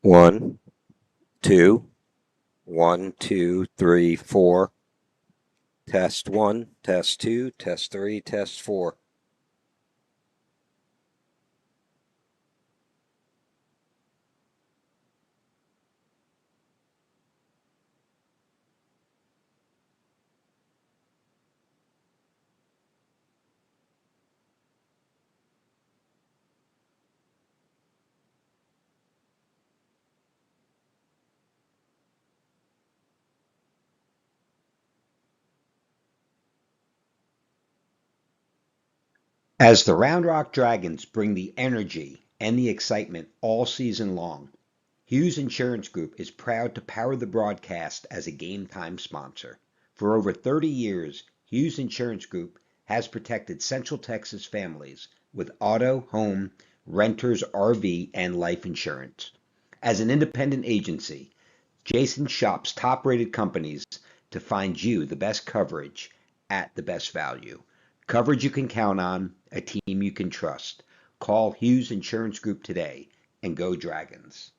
One, two, 1, 2, 3, 4. Test one, test two, test three, test four. As the Round Rock Dragons bring the energy and the excitement all season long, Hughes Insurance Group is proud to power the broadcast as a game time sponsor. For over 30 years, Hughes Insurance Group has protected Central Texas families with auto, home, renters, RV, and life insurance. As an independent agency, Jason shops top rated companies to find you the best coverage at the best value. Coverage you can count on, a team you can trust. Call Hughes Insurance Group today and go Dragons.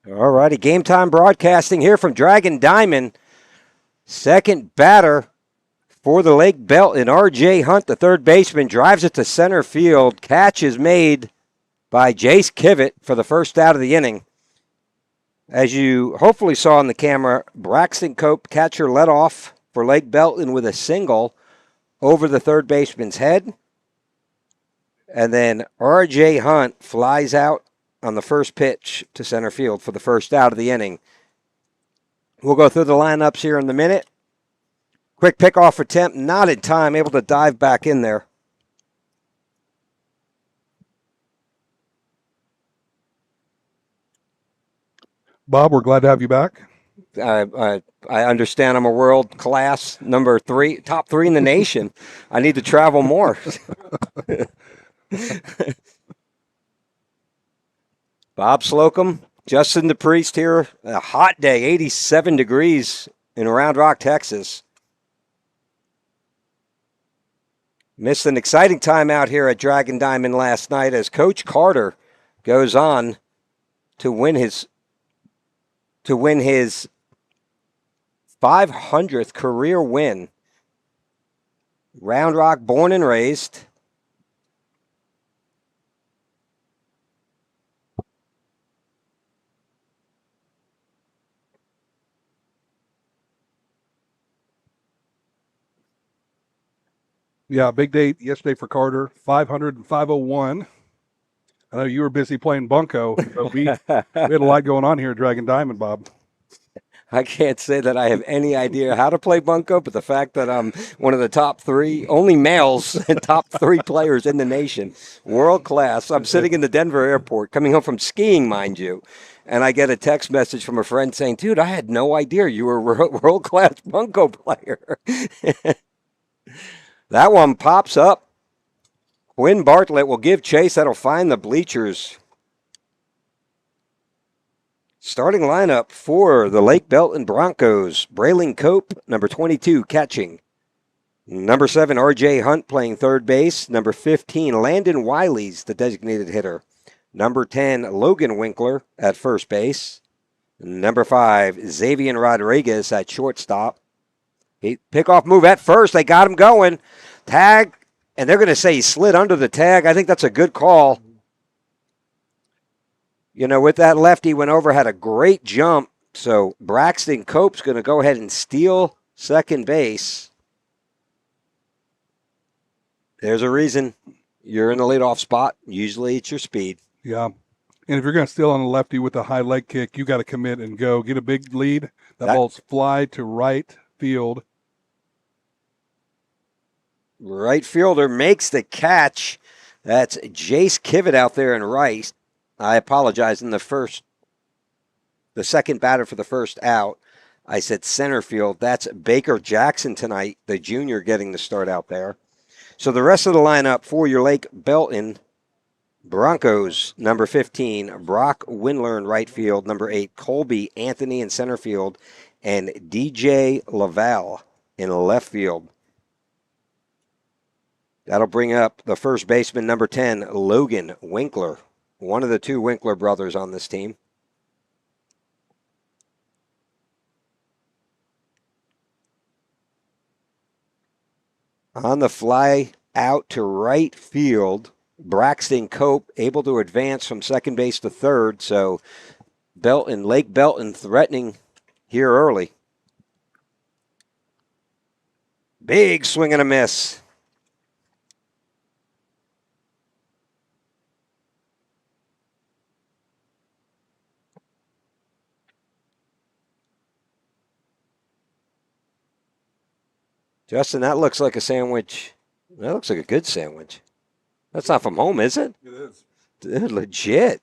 All righty, game time broadcasting here from Dragon Diamond. Second batter for the Lake Belton, R.J. Hunt, the third baseman, drives it to center field. Catch is made by Jace Kivett for the first out of the inning. As you hopefully saw on the camera, Braxton Cope, catcher, led off for Lake Belton with a single over the third baseman's head. And then R.J. Hunt flies out on the first pitch to center field for the first out of the inning. We'll go through the lineups here in a minute. Quick pickoff attempt, not in time, able to dive back in there. Bob, we're glad to have you back. I understand I'm a world class number 3, top 3 in the nation. I need to travel more. Bob Slocum, Justin the Priest here. A hot day, 87 degrees in Round Rock, Texas. Missed an exciting time out here at Dragon Diamond last night as Coach Carter goes on to win his 500th career win. Round Rock, born and raised. Yeah, big day yesterday for Carter, 500 and 501. I know you were busy playing bunco, but we had a lot going on here at Dragon Diamond, Bob. I can't say that I have any idea how to play bunco, but the fact that I'm one of the top 3, only males, and top 3 players in the nation, world class. I'm sitting in the Denver airport, coming home from skiing, mind you, and I get a text message from a friend saying, dude, I had no idea you were a world class bunco player. That one pops up. Quinn Bartlett will give chase. That'll find the bleachers. Starting lineup for the Lake Belton Broncos. Braylon Cope, number 22, catching. Number 7, R.J. Hunt playing third base. Number 15, Landon Wiley's the designated hitter. Number 10, Logan Winkler at first base. Number 5, Xavier Rodriguez at shortstop. Pickoff move at first. They got him going. Tag, and they're going to say he slid under the tag. I think that's a good call. You know, with that lefty, went over, had a great jump. So Braxton Cope's going to go ahead and steal second base. There's a reason you're in the leadoff spot. Usually it's your speed. Yeah. And if you're going to steal on a lefty with a high leg kick, you got to commit and go. Get a big lead. That ball's fly to right field. Right fielder makes the catch. That's Jace Kivett out there in right. I apologize. In the second batter for the first out, I said center field. That's Baker Jackson tonight, the junior, getting the start out there. So the rest of the lineup for your Lake Belton Broncos, number 15, Brock Windler in right field, number 8, Colby Anthony in center field, and DJ Laval in left field. That'll bring up the first baseman, number 10, Logan Winkler, one of the 2 Winkler brothers on this team. On the fly out to right field, Braxton Cope able to advance from second base to third, so Lake Belton threatening here early. Big swing and a miss. Justin, that looks like a sandwich. That looks like a good sandwich. That's not from home, is it? It is. Dude, legit.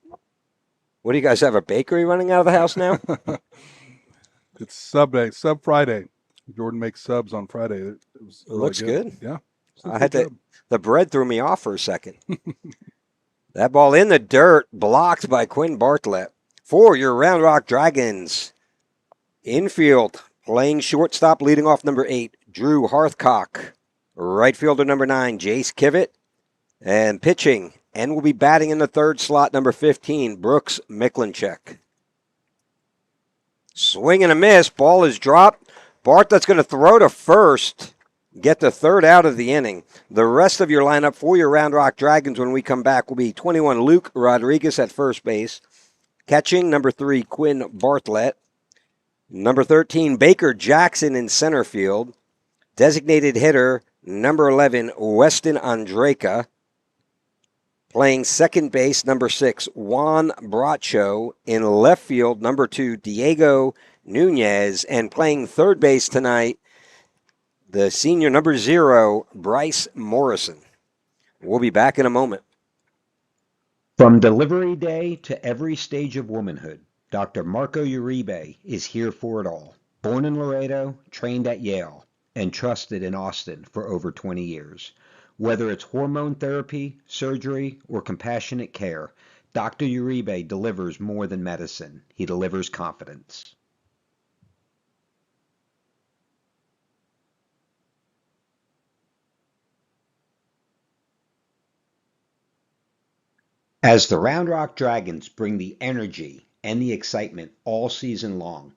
What do you guys have, a bakery running out of the house now? It's Sub Friday. Jordan makes subs on Friday. It really looks good. Yeah. I had to. The bread threw me off for a second. That ball in the dirt, blocked by Quinn Bartlett. For your Round Rock Dragons. Infield, playing shortstop, leading off number 8, Drew Hearthcock. Right fielder number 9, Jace Kivett. And pitching, and will be batting in the third slot, number 15, Brooks Miklinchek. Swing and a miss. Ball is dropped. Bartlett's going to throw to first. Get the third out of the inning. The rest of your lineup for your Round Rock Dragons when we come back will be 21 Luke Rodriguez at first base. Catching, number 3 Quinn Bartlett. Number 13 Baker Jackson in center field. Designated hitter, number 11 Weston Andreka. Playing second base, number 6 Juan Bracho. In left field, number 2 Diego Nunez. And playing third base tonight, the senior number 0, Bryce Morrison. We'll be back in a moment. From delivery day to every stage of womanhood, Dr. Marco Uribe is here for it all. Born in Laredo, trained at Yale, and trusted in Austin for over 20 years. Whether it's hormone therapy, surgery, or compassionate care, Dr. Uribe delivers more than medicine. He delivers confidence. As the Round Rock Dragons bring the energy and the excitement all season long,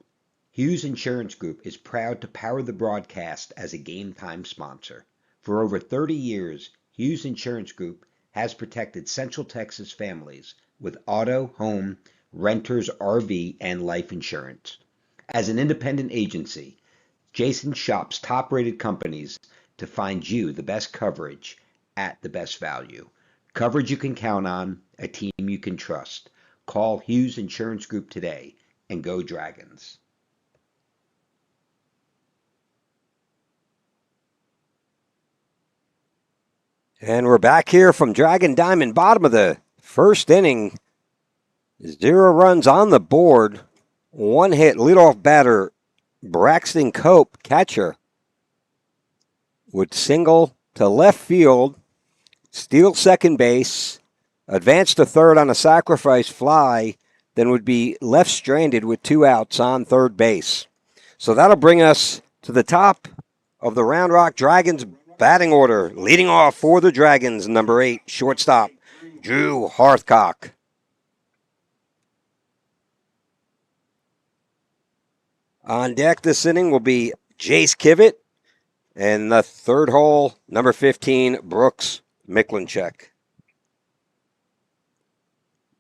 Hughes Insurance Group is proud to power the broadcast as a game time sponsor. For over 30 years, Hughes Insurance Group has protected Central Texas families with auto, home, renters, RV, and life insurance. As an independent agency, Jason shops top-rated companies to find you the best coverage at the best value. Coverage you can count on, a team you can trust. Call Hughes Insurance Group today and go Dragons. And we're back here from Dragon Diamond, bottom of the first inning. 0 runs on the board. 1 hit, leadoff batter, Braxton Cope, catcher, would single to left field, steal second base, advance to third on a sacrifice fly, then would be left stranded with 2 outs on third base. So that'll bring us to the top of the Round Rock Dragons batting order. Leading off for the Dragons, number 8, shortstop, Drew Harthcock. On deck this inning will be Jace Kivett, and the third hole, number 15, Brooks Miklinchek.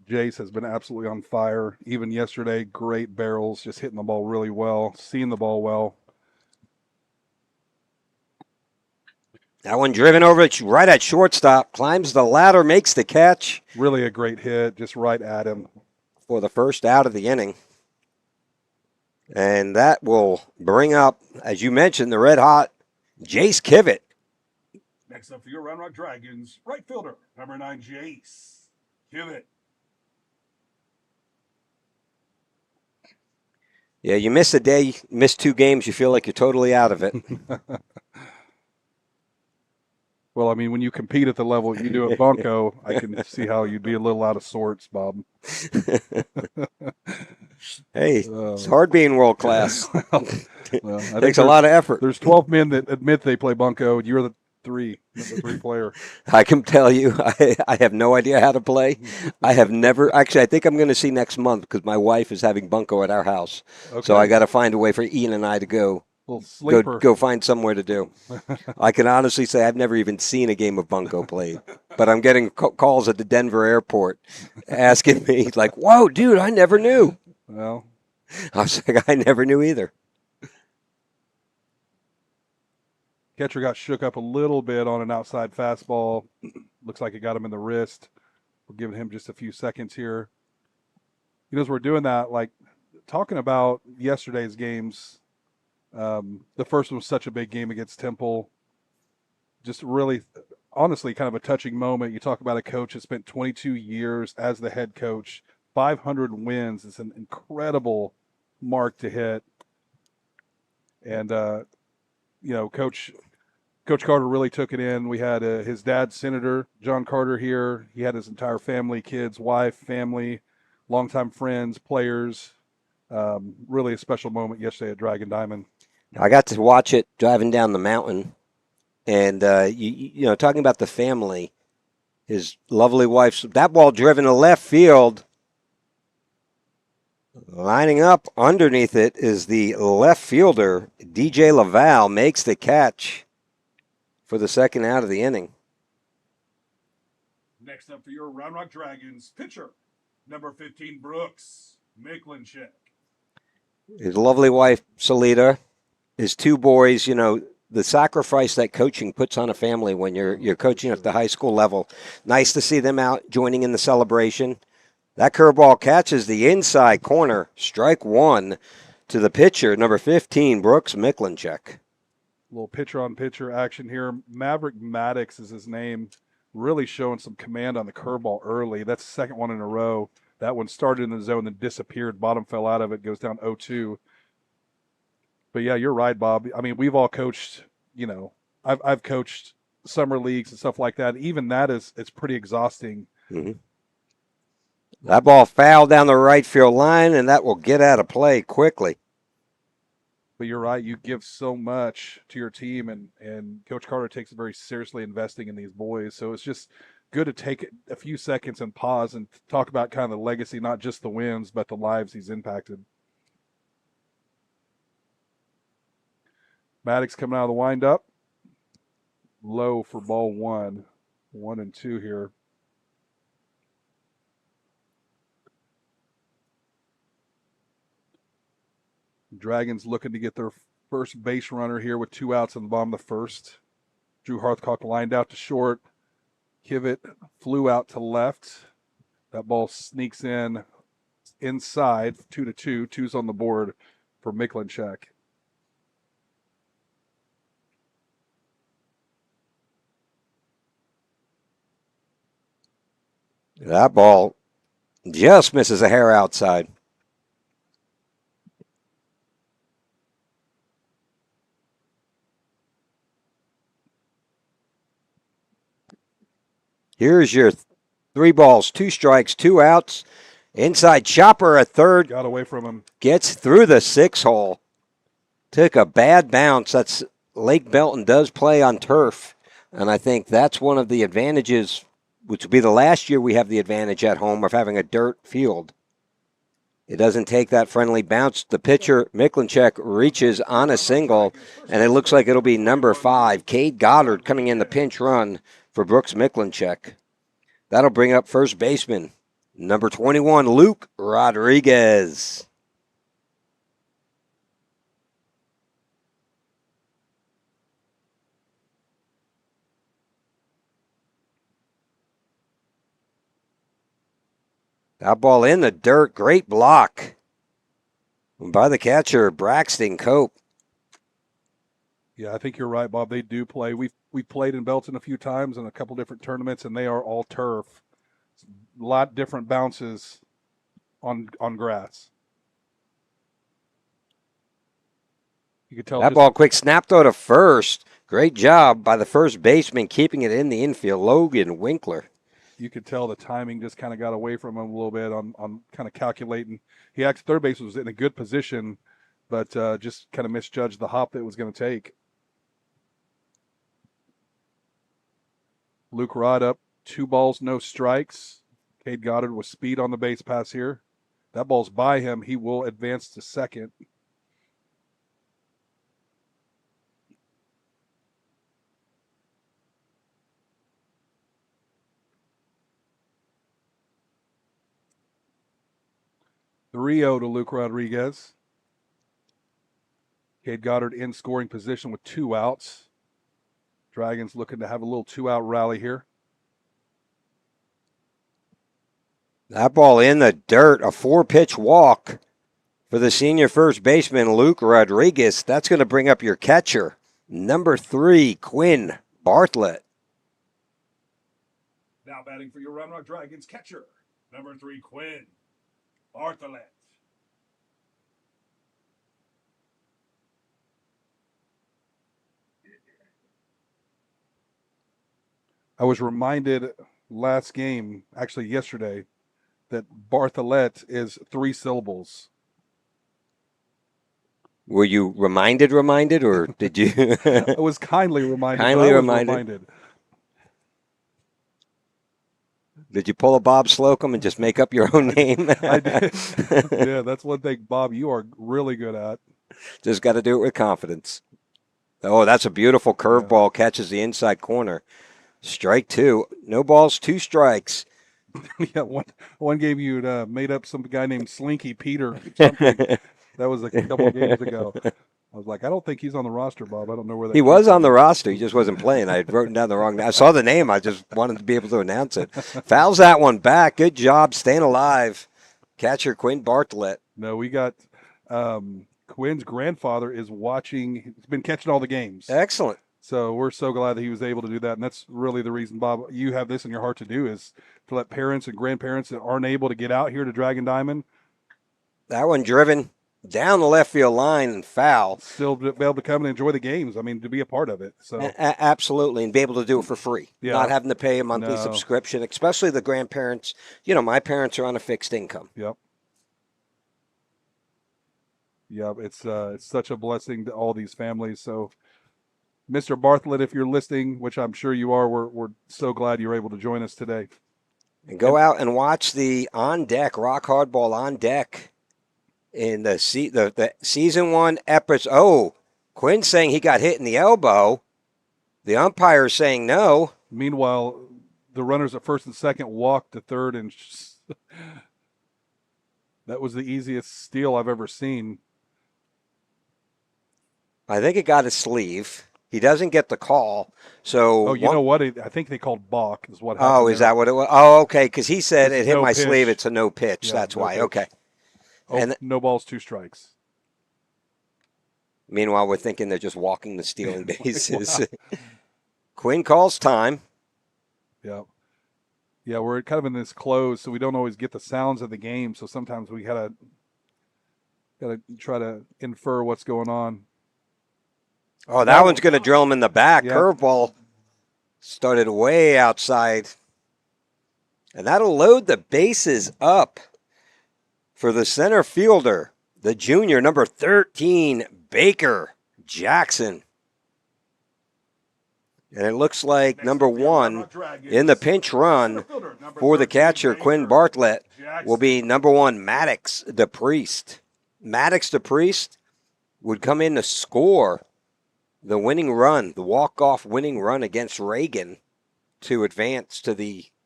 Jace has been absolutely on fire. Even yesterday, great barrels, just hitting the ball really well, seeing the ball well. That one driven over right at shortstop, climbs the ladder, makes the catch. Really a great hit, just right at him. For the first out of the inning. And that will bring up, as you mentioned, the red-hot Jace Kivett. Next up for your Round Rock Dragons, right fielder, number 9, Jace Kivett. Yeah, you miss a day, miss 2 games, you feel like you're totally out of it. Well, I mean, when you compete at the level you do at Bunko, I can see how you'd be a little out of sorts, Bob. Hey, it's hard being world class. Well, Takes a lot of effort. There's 12 men that admit they play Bunko. You're the 3 player. I can tell you, I have no idea how to play. I have never, actually, I think I'm going to see next month because my wife is having Bunko at our house. Okay. So I got to find a way for Ian and I to go find somewhere to do. I can honestly say I've never even seen a game of Bunko played, but I'm getting calls at the Denver airport asking me like, "Whoa, dude, I never knew." Well, I was like, I never knew either. Catcher got shook up a little bit on an outside fastball. Looks like it got him in the wrist. We're giving him just a few seconds here. You know, as we're doing that, like talking about yesterday's games. The first one was such a big game against Temple. Just really, honestly, kind of a touching moment. You talk about a coach that spent 22 years as the head coach, 500 wins. It's an incredible mark to hit. And, you know, Coach Carter really took it in. We had his dad, Senator John Carter, here. He had his entire family, kids, wife, family, longtime friends, players. Really a special moment yesterday at Dragon Diamond. I got to watch it driving down the mountain, and you know, talking about the family, his lovely wife. That ball driven to left field. Lining up underneath it is the left fielder, DJ Laval, makes the catch for the second out of the inning. Next up for your Round Rock Dragons, pitcher, number 15, Brooks Miklinchek. His lovely wife, Salita, his two boys, the sacrifice that coaching puts on a family when you're coaching at the high school level. Nice to see them out joining in the celebration. That curveball catches the inside corner. Strike one to the pitcher, number 15, Brooks Miklinchek. Little pitcher-on-pitcher action here. Maverick Maddox is his name. Really showing some command on the curveball early. That's the second one in a row. That one started in the zone, then disappeared. Bottom fell out of it, goes down 0-2. But yeah, you're right, Bob. I mean, we've all coached, I've coached summer leagues and stuff like that. Even that it's pretty exhausting. Mm-hmm. That ball fouled down the right field line, and that will get out of play quickly. But you're right. You give so much to your team, and Coach Carter takes it very seriously investing in these boys. So it's just good to take a few seconds and pause and talk about kind of the legacy, not just the wins, but the lives he's impacted. Maddox coming out of the windup. Low for ball one. 1-2 here. Dragons looking to get their first base runner here with 2 outs in the bottom of the first. Drew Harthcock lined out to short. Kivett flew out to left. That ball sneaks in inside, 2-2. Two's on the board for Miklinchek. That ball just misses a hair outside. Here's your 3 balls, 2 strikes, 2 outs. Inside chopper at third. Got away from him. Gets through the 6 hole. Took a bad bounce. That's Lake Belton does play on turf. And I think that's one of the advantages, which will be the last year we have the advantage at home of having a dirt field. It doesn't take that friendly bounce. The pitcher, Miklinchek, reaches on a single, and it looks like it'll be number 5, Cade Goddard, coming in the pinch run for Brooks Miklinchek. That'll bring up first baseman, number 21, Luke Rodriguez. That ball in the dirt. Great block by the catcher, Braxton Cope. Yeah, I think you're right, Bob. They do play. We've played in Belton a few times in a couple different tournaments, and they are all turf. It's a lot different bounces on grass. You could tell that ball quick snap throw to first. Great job by the first baseman keeping it in the infield, Logan Winkler. You could tell the timing just kind of got away from him a little bit on kind of calculating. He actually, third base was in a good position, but just kind of misjudged the hop that it was going to take. Luke Rod up, 2 balls, no strikes. Cade Goddard with speed on the base pass here. That ball's by him. He will advance to second. Three-0 to Luke Rodriguez. Cade Goddard in scoring position with 2 outs. Dragons looking to have a little 2-out rally here. That ball in the dirt, a 4-pitch walk for the senior first baseman, Luke Rodriguez. That's going to bring up your catcher, number 3, Quinn Bartlett. Now batting for your Round Rock Dragons catcher, number 3, Quinn Bartlett. I was reminded last game, actually yesterday, that Bartlett is 3 syllables. Were you reminded, or did you? I was kindly reminded. Kindly reminded. Did you pull a Bob Slocum and just make up your own name? I did. Yeah, that's one thing, Bob, you are really good at. Just got to do it with confidence. Oh, that's a beautiful Yeah. curveball. Catches the inside corner. Strike two. No balls, 2 strikes. Yeah, one game you made up some guy named Slinky Peter something. That was a couple of games ago. I was like, I don't think he's on the roster, Bob. I don't know where that He came was from. on the roster. He just wasn't playing. I had written down the wrong name. I saw the name. I just wanted to be able to announce it. Fouls that one back. Good job staying alive. Catcher Quinn Bartlett. No, we got Quinn's grandfather is watching. He's been catching all the games. Excellent. So we're so glad that he was able to do that. And that's really the reason, Bob, you have this in your heart to do, is to let parents and grandparents that aren't able to get out here to Dragon Diamond That one driven down the left field line and foul. still be able to come and enjoy the games. I mean, to be a part of it. So Absolutely, and be able to do it for free. Yeah. Not having to pay a monthly No. subscription, especially the grandparents. You know, my parents are on a fixed income. Yep. Yep. It's such a blessing to all these families. So, Mr. Bartlett, if you're listening, which I'm sure you are, we're so glad you're able to join us today. And go out and watch the On Deck, Rock Hardball On Deck in the season 1 episode. Oh, Quinn's saying he got hit in the elbow. The umpire's saying no. Meanwhile, the runners at first and second walked to third, and that was the easiest steal I've ever seen. I think it got his sleeve. He doesn't get the call. So Oh, you know what? I think they called balk is what happened. Oh, is that what it was? Oh, okay. Because he said It's it hit no my pitch. sleeve. It's a no pitch. Yeah, That's no why. pitch. Okay. Oh, and- no balls, 2 strikes. Meanwhile, we're thinking they're just walking the stealing bases. Wow. Quinn calls time. Yeah. Yeah, we're kind of in this close, so we don't always get the sounds of the game. So sometimes we gotta try to infer what's going on. Oh, that one's going to drill him in the back. Yeah. Curveball started way outside. And that'll load the bases up for the center fielder, the junior, number 13, Baker Jackson. And it looks like number 1 in the pinch run for the catcher, Quinn Bartlett, will be number 1, Maddox DePriest. Maddox DePriest would come in to score the winning run, the walk-off winning run against Reagan to advance to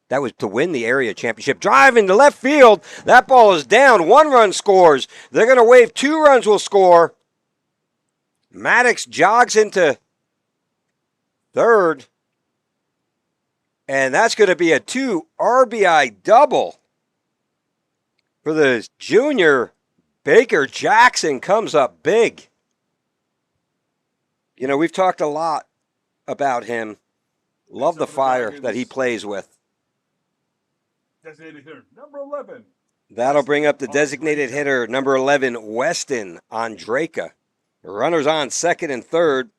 that was to win the area championship. Drive into left field. That ball is down. 1 run scores. They're going to wave 2 runs will score. Maddox jogs into third. And that's going to be a 2 RBI double for the junior. Baker Jackson comes up big. You know, we've talked a lot about him. Love the fire that he plays with. Designated hitter, number 11. That'll bring up the designated hitter, number 11, Weston Andraka. Runners on second and third.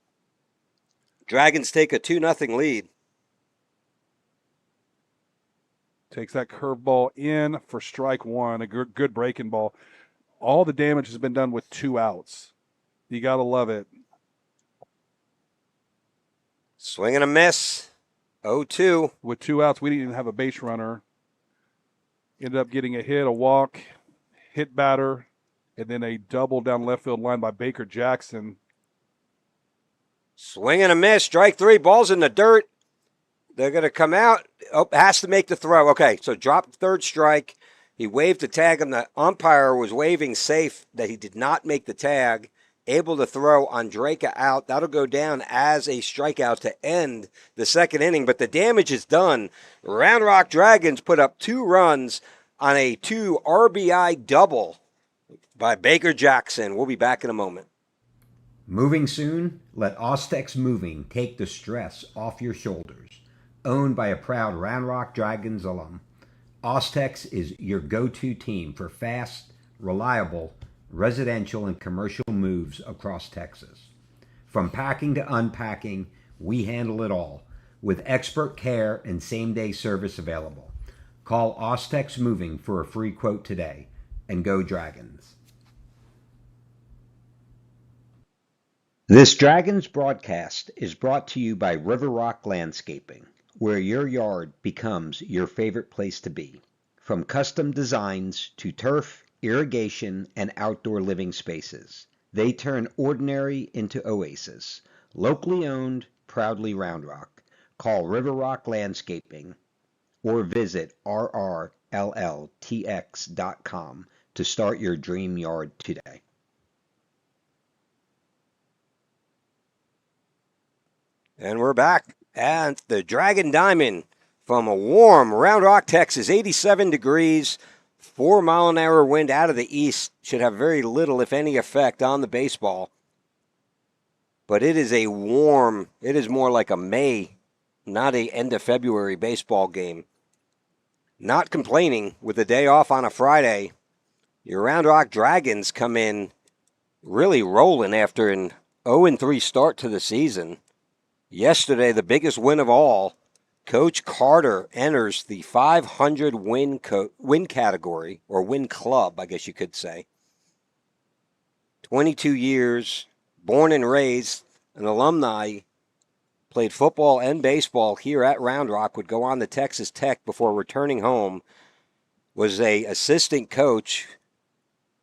Dragons take a 2-0 lead. Takes that curveball in for strike 1, a good breaking ball. All the damage has been done with 2 outs. You got to love it. Swing and a miss. 0-2. With 2 outs, we didn't even have a base runner. Ended up getting a hit, a walk, hit batter, and then a double down left field line by Baker Jackson. Swing and a miss. Strike 3. Ball's in the dirt. They're going to come out. Oh, has to make the throw. Okay, so drop third strike. He waved the tag, and the umpire was waving safe that he did not make the tag. Able to throw Andraka out. That'll go down as a strikeout to end the second inning, but the damage is done. Round Rock Dragons put up 2 runs on a 2 RBI double by Baker Jackson. We'll be back in a moment. Moving soon? Let Ostex Moving take the stress off your shoulders. Owned by a proud Round Rock Dragons alum, Ostex is your go-to team for fast, reliable, residential and commercial moves across Texas. From packing to unpacking, we handle it all, with expert care and same-day service available. Call Ostex Moving for a free quote today, and go Dragons. This Dragons broadcast is brought to you by River Rock Landscaping, where your yard becomes your favorite place to be. From custom designs to turf, irrigation, and outdoor living spaces, they turn ordinary into oasis. Locally owned, proudly Round Rock. Call River Rock Landscaping or visit rrlltx.com to start your dream yard today. And we're back at the Dragon Diamond from a warm Round Rock, Texas, 87 degrees, 4-mile-an-hour wind out of the east. Should have very little, if any, effect on the baseball. But it is it is more like a May, not a end of February baseball game. Not complaining with the day off on a Friday. Your Round Rock Dragons come in really rolling after an 0-3 start to the season. Yesterday, the biggest win of all, Coach Carter enters the 500 win category, or win club, I guess you could say. 22 years, born and raised, an alumni, played football and baseball here at Round Rock, would go on to Texas Tech before returning home, was a assistant coach,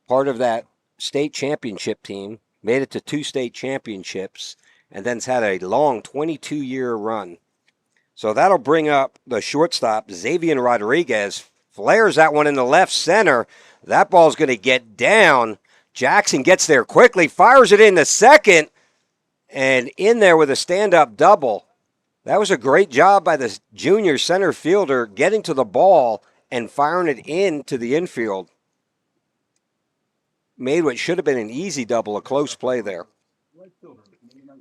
part of that state championship team, made it to 2 state championships, and then's had a long 22-year run. So that'll bring up the shortstop, Xavier Rodriguez. Flares that one in the left center. That ball's going to get down. Jackson gets there quickly, fires it in the second, and in there with a stand-up double. That was a great job by the junior center fielder getting to the ball and firing it into the infield. Made what should have been an easy double, a close play there.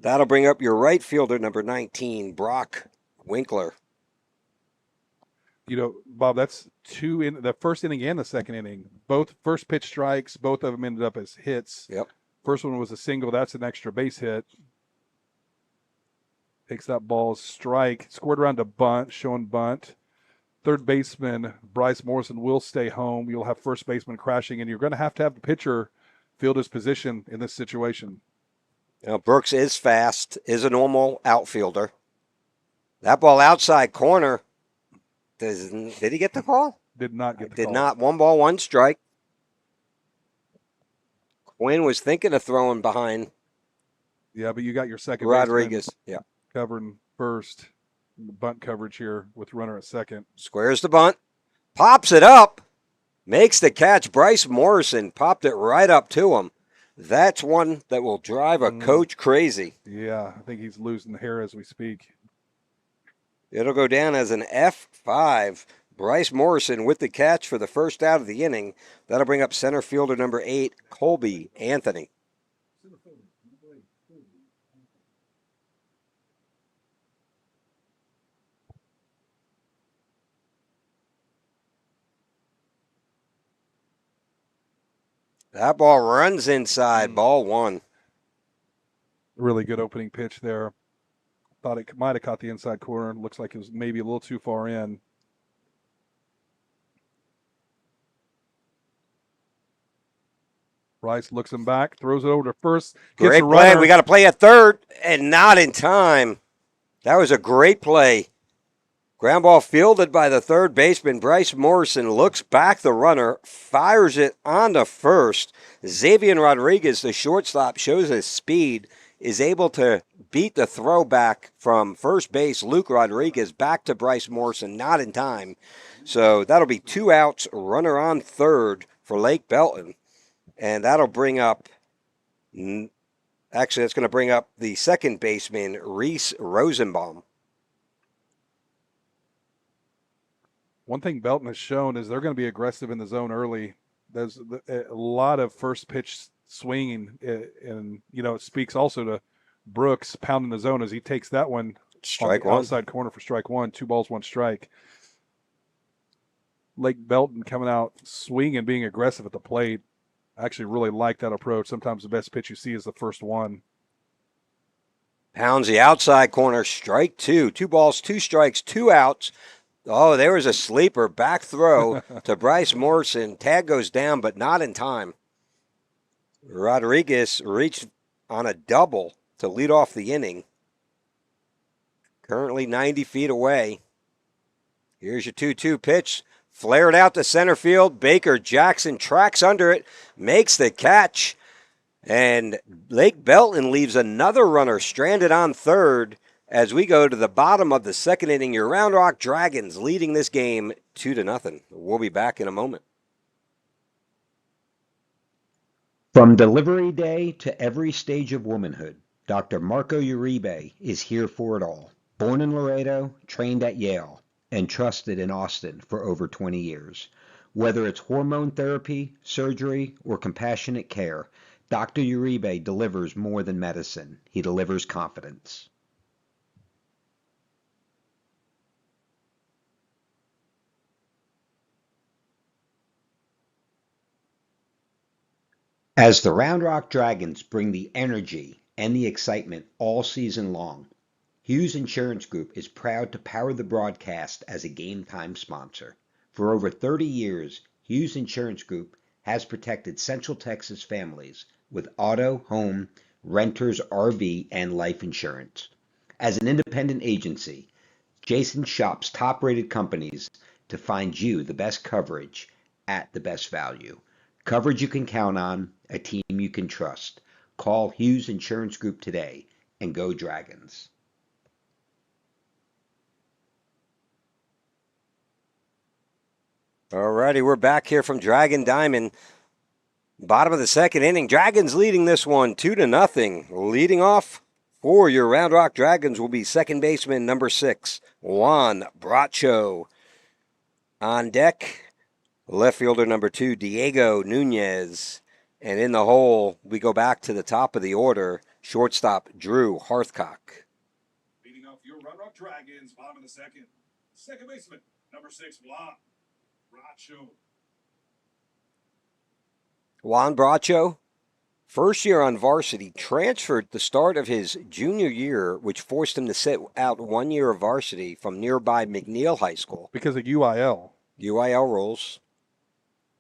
That'll bring up your right fielder, number 19, Brock Winkler. You know, Bob, that's 2 in the first inning and the second inning. Both first pitch strikes, both of them ended up as hits. Yep. First one was a single. That's an extra base hit. Takes that ball, strike. Scored around a bunt, showing bunt. Third baseman, Bryce Morrison, will stay home. You'll have first baseman crashing, and you're going to have the pitcher field his position in this situation. Now, Brooks is fast, is a normal outfielder. That ball outside corner. Did he get the call? Did not get the Did call. not. 1 ball, 1 strike. Quinn was thinking of throwing behind Yeah, but you got your second Rodriguez. baseman Yeah. covering first. The bunt coverage here with runner at second. Squares the bunt. Pops it up. Makes the catch. Bryce Morrison popped it right up to him. That's one that will drive a coach crazy. Yeah, I think he's losing hair as we speak. It'll go down as an F5. Bryce Morrison with the catch for the first out of the inning. That'll bring up center fielder number 8, Colby Anthony. That ball runs inside, ball 1. Really good opening pitch there. Thought it might have caught the inside corner. Looks like it was maybe a little too far in. Bryce looks him back, throws it over to first. Great play. We got to play at third, and not in time. That was a great play. Ground ball fielded by the third baseman. Bryce Morrison looks back the runner, fires it onto first. Xavier Rodriguez, the shortstop, shows his speed, is able to beat the throwback from first base, Luke Rodriguez, back to Bryce Morrison, not in time. So that'll be 2 outs, runner on third for Lake Belton. And that'll bring up, actually, that's going to bring up the second baseman, Reese Rosenbaum. One thing Belton has shown is they're going to be aggressive in the zone early. There's a lot of first pitch swinging, and it speaks also to Brooks pounding the zone as he takes that one Strike on the 1. outside corner for strike 1. 2 balls, 1 strike. Lake Belton coming out swinging, being aggressive at the plate. I actually really like that approach. Sometimes the best pitch you see is the first one. Pounds the outside corner, strike 2. 2 balls, 2 strikes, 2 outs. Oh, there was a sleeper. Back throw to Bryce Morrison. Tag goes down, but not in time. Rodriguez reached on a double to lead off the inning. Currently 90 feet away. Here's your 2-2 pitch. Flared out to center field. Baker Jackson tracks under it, makes the catch, and Lake Belton leaves another runner stranded on third as we go to the bottom of the second inning. Your Round Rock Dragons leading this game 2-0. We'll be back in a moment. From delivery day to every stage of womanhood, Dr. Marco Uribe is here for it all. Born in Laredo, trained at Yale, and trusted in Austin for over 20 years. Whether it's hormone therapy, surgery, or compassionate care, Dr. Uribe delivers more than medicine. He delivers confidence. As the Round Rock Dragons bring the energy and the excitement all season long, Hughes Insurance Group is proud to power the broadcast as a game time sponsor. For over 30 years, Hughes Insurance Group has protected Central Texas families with auto, home, renters, RV, and life insurance. As an independent agency, Jason shops top-rated companies to find you the best coverage at the best value. Coverage you can count on, a team you can trust. Call Hughes Insurance Group today and go Dragons. All righty, we're back here from Dragon Diamond. Bottom of the second inning. Dragons leading this one 2-0. Leading off for your Round Rock Dragons will be second baseman number 6, Juan Bracho. On deck, left fielder number 2, Diego Nunez. And in the hole, we go back to the top of the order, shortstop Drew Hearthcock. Leading off your Round Rock Dragons, bottom of the second. Second baseman, number 6, Juan Bracho. Juan Bracho, first year on varsity, transferred the start of his junior year, which forced him to sit out 1 year of varsity from nearby McNeil High School. Because of UIL. UIL rules.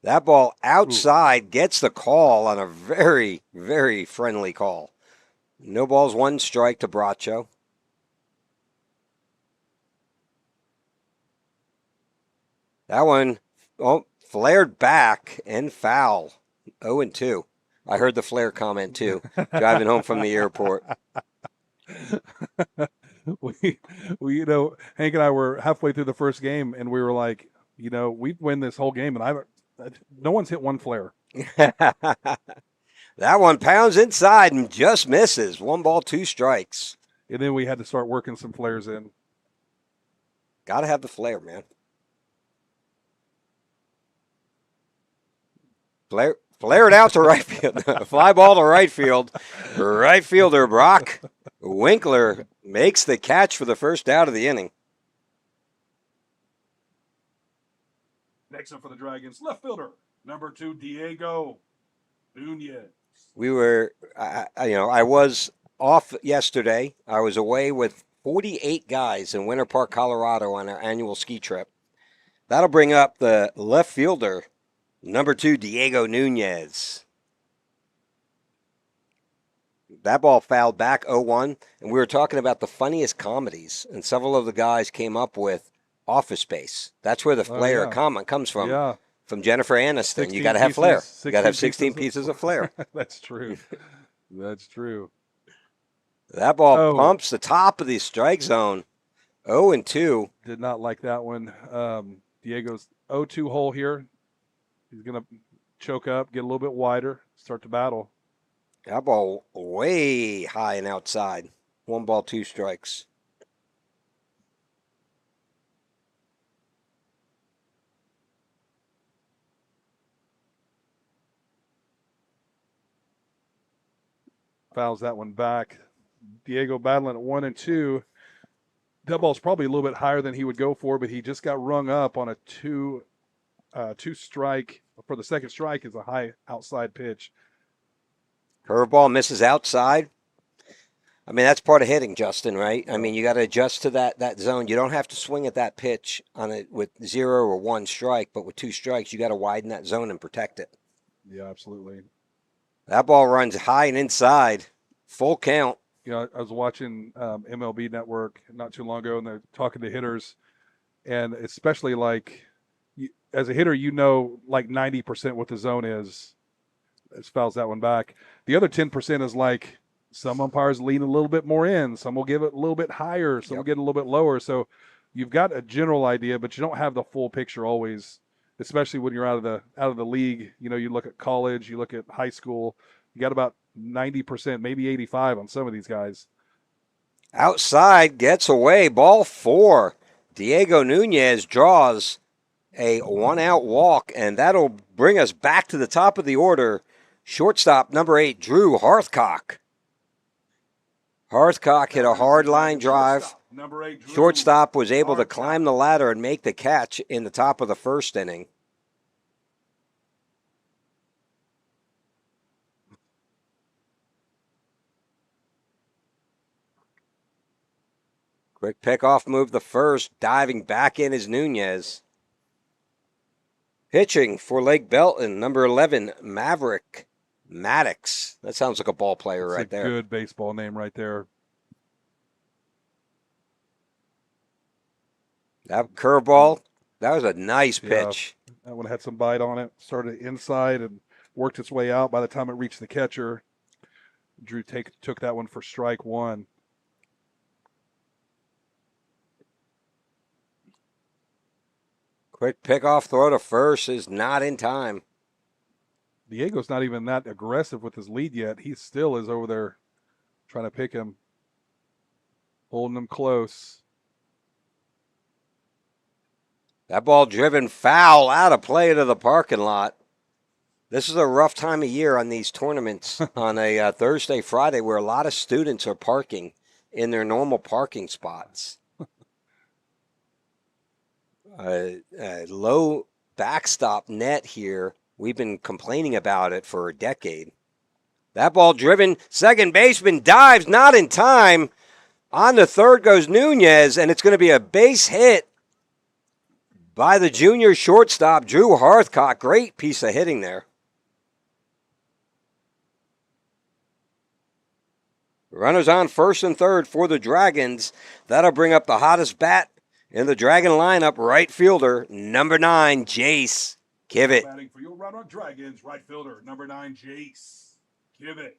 That ball outside gets the call on a very, very friendly call. No balls, 1 strike to Bracho. That one flared back and foul. 0-2. I heard the flare comment too, driving home from the airport. we, Hank and I were halfway through the first game, and we were like, we'd win this whole game, and no one's hit 1 flare. That one pounds inside and just misses. 1 ball, 2 strikes. And then we had to start working some flares in. Got to have the flare, man. Flared out to right field. Fly ball to right field. Right fielder Brock Winkler makes the catch for the first out of the inning. Next up for the Dragons, left fielder, number 2, Diego Nunez. I was off yesterday. I was away with 48 guys in Winter Park, Colorado on our annual ski trip. That'll bring up the left fielder, number 2, Diego Nunez. That ball fouled back 0-1, and we were talking about the funniest comedies, and several of the guys came up with Office Space. That's where the flair comment comes from. Yeah. From Jennifer Aniston. You got to have flair. You got to have 16 pieces of flair. That's true. That's true. That ball pumps the top of the strike zone. 0-2. Did not like that one. Diego's 0-2 hole here. He's going to choke up, get a little bit wider, start to battle. That ball way high and outside. 1 ball, 2 strikes. Fouls that one back. Diego battling at 1-2. That ball's probably a little bit higher than he would go for, but he just got rung up on a 2 strike. For the second strike is a high outside pitch. Curveball misses outside. I mean, that's part of hitting, Justin, right? I mean, you got to adjust to that zone. You don't have to swing at that pitch on it with 0 or 1 strike, but with 2 strikes, you got to widen that zone and protect it. Yeah, absolutely. That ball runs high and inside. Full count. I was watching MLB Network not too long ago, and they're talking to hitters. And especially like as a hitter, like 90% what the zone is. As fouls that one back. The other 10% is like some umpires lean a little bit more in. Some will give it a little bit higher. Some will get a little bit lower. So you've got a general idea, but you don't have the full picture always, especially when you're out of the league. You look at college, you look at high school, you got about 90%, maybe 85 on some of these guys. Outside, gets away, ball 4. Diego Nunez draws a 1-out walk, and that'll bring us back to the top of the order. Shortstop number 8, Drew Hearthcock. Hearthcock hit a hard line drive. Shortstop was able to climb the ladder and make the catch in the top of the first inning. Quick pickoff move the first. Diving back in is Nunez. Pitching for Lake Belton, number 11, Maverick Maddox. That sounds like a ball player right there. Good baseball name right there. That curveball, that was a nice pitch. That one had some bite on it. Started inside and worked its way out. By the time it reached the catcher, Drew took that one for strike 1. Quick pickoff throw to first is not in time. Diego's not even that aggressive with his lead yet. He still is over there trying to pick him, holding him close. That ball driven foul out of play to the parking lot. This is a rough time of year on these tournaments on a Thursday, Friday, where a lot of students are parking in their normal parking spots. Low backstop net here. We've been complaining about it for a decade. That ball driven. Second baseman dives, not in time. On the third goes Nunez, and it's going to be a base hit by the junior shortstop, Drew Hearthcock. Great piece of hitting there. Runners on first and third for the Dragons. That'll bring up the hottest bat in the Dragon lineup, right fielder, number 9, Jace Kivett. Batting for your Round Rock Dragons, right fielder, number 9, Jace Kivett.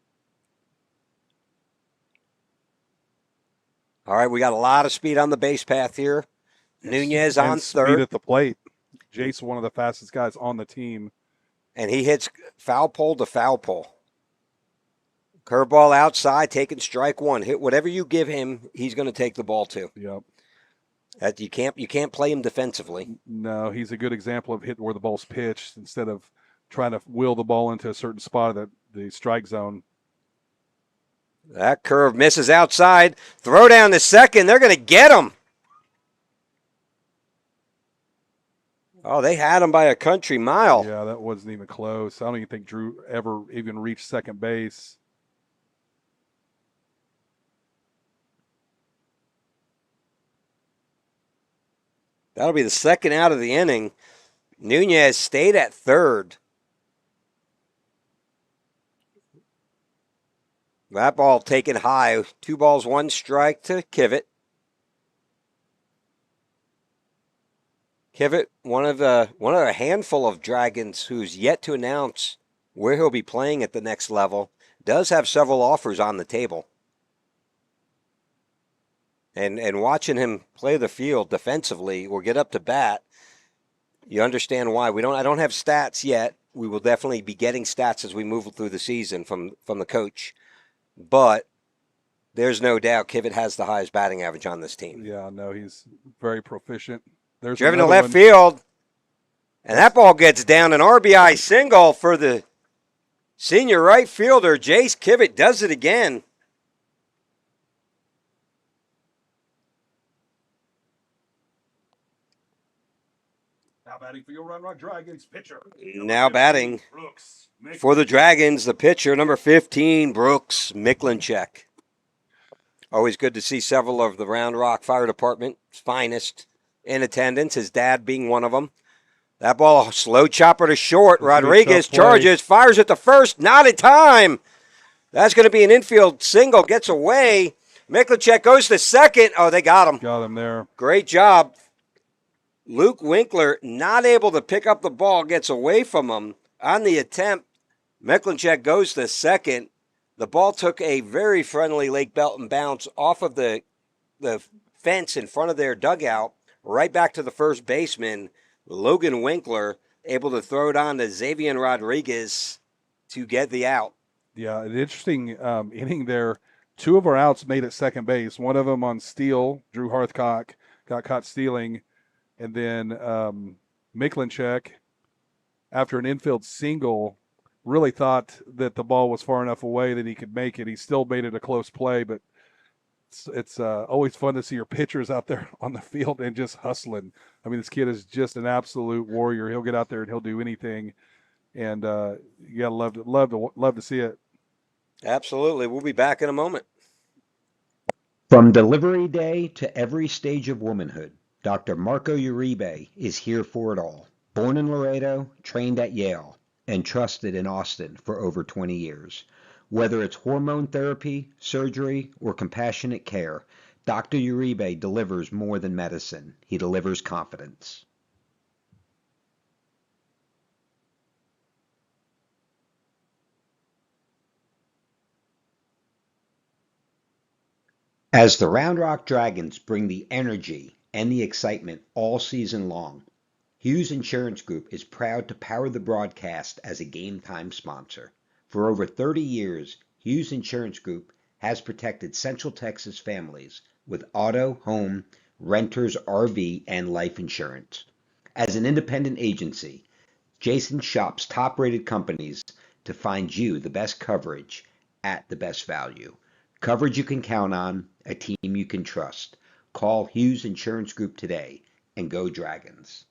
All right, we got a lot of speed on the base path here. Nunez on third. Speed at the plate. Jace, one of the fastest guys on the team. And he hits foul pole to foul pole. Curveball outside, taking strike 1. Hit whatever you give him, he's going to take the ball to. Yep. You can't play him defensively. No, he's a good example of hitting where the ball's pitched instead of trying to wheel the ball into a certain spot of the strike zone. That curve misses outside. Throw down to second. They're going to get him. Oh, they had him by a country mile. Yeah, that wasn't even close. I don't even think Drew ever even reached second base. That'll be the second out of the inning. Nunez stayed at third. That ball taken high. 2 balls, 1 strike to Kivett. Kivett, one of a handful of Dragons who's yet to announce where he'll be playing at the next level, does have several offers on the table. And watching him play the field defensively or get up to bat, you understand why. I don't have stats yet. We will definitely be getting stats as we move through the season from the coach. But there's no doubt Kivett has the highest batting average on this team. Yeah, no, he's very proficient. There's driven to left field. And that ball gets down, an RBI single for the senior right fielder. Jace Kivett does it again. Now batting for your Round Rock Dragons, pitcher. Now batting Brooks for the Dragons, the pitcher, number 15, Brooks Miklinchek. Always good to see several of the Round Rock Fire Department's finest in attendance, his dad being one of them. That ball, slow chopper to short. Rodriguez charges, fires at the first, not in time. That's going to be an infield single, gets away. Miklinchek goes to second. Oh, they got him. Got him there. Great job Luke Winkler not able to pick up the ball, gets away from him on the attempt. Mecklenchek goes to second. The ball took a very friendly Lake Belton bounce off of the fence in front of their dugout, right back to the first baseman, Logan Winkler, able to throw it on to Xavier Rodriguez to get the out. Yeah, an interesting inning there. Two of our outs made at second base. One of them on steal. Drew Hearthcock got caught stealing. And then Miklinchek, after an infield single, really thought that the ball was far enough away that he could make it. He still made it a close play, but it's always fun to see your pitchers out there on the field and just hustling. I mean, this kid is just an absolute warrior. He'll get out there and he'll do anything. And you gotta love to see it. Absolutely. We'll be back in a moment. From delivery day to every stage of womanhood, Dr. Marco Uribe is here for it all. Born in Laredo, trained at Yale, and trusted in Austin for over 20 years. Whether it's hormone therapy, surgery, or compassionate care, Dr. Uribe delivers more than medicine. He delivers confidence. As the Round Rock Dragons bring the energy and the excitement all season long, Hughes Insurance Group is proud to power the broadcast as a game time sponsor. For over 30 years, Hughes Insurance Group has protected Central Texas families with auto, home, renters, RV, and life insurance. As an independent agency, Jason shops top-rated companies to find you the best coverage at the best value. Coverage you can count on, a team you can trust. Call Hughes Insurance Group today and go Dragons.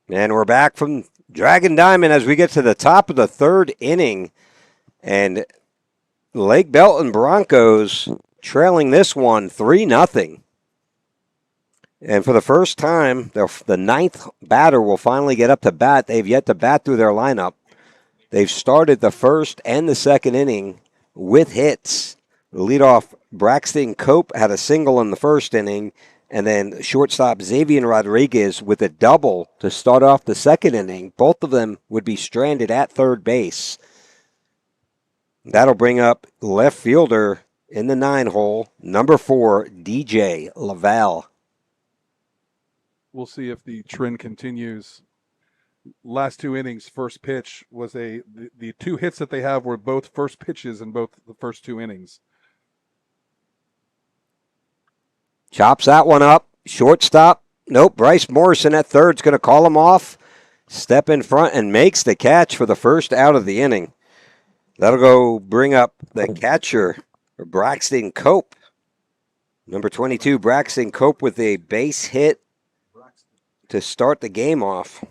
And we're back from Dragon Diamond as we get to the top of the third inning. And Lake Belton Broncos trailing this one 3-0. And for the first time, the ninth batter will finally get up to bat. They've yet to bat through their lineup. They've started the first and the second inning with hits. The leadoff Braxton Cope had a single in the first inning, and then shortstop Xavier Rodriguez with a double to start off the second inning. Both of them would be stranded at third base. That'll bring up left fielder in the 9-hole, number 4, DJ Laval. We'll see if the trend continues. Last two innings, first pitch was the two hits that they have were both first pitches in both the first two innings. Chops that one up. Shortstop. Nope. Bryce Morrison at third's going to call him off. Step in front and makes the catch for the first out of the inning. That'll go bring up the catcher, Braxton Cope. Number 22, Braxton Cope with a base hit to start the game off.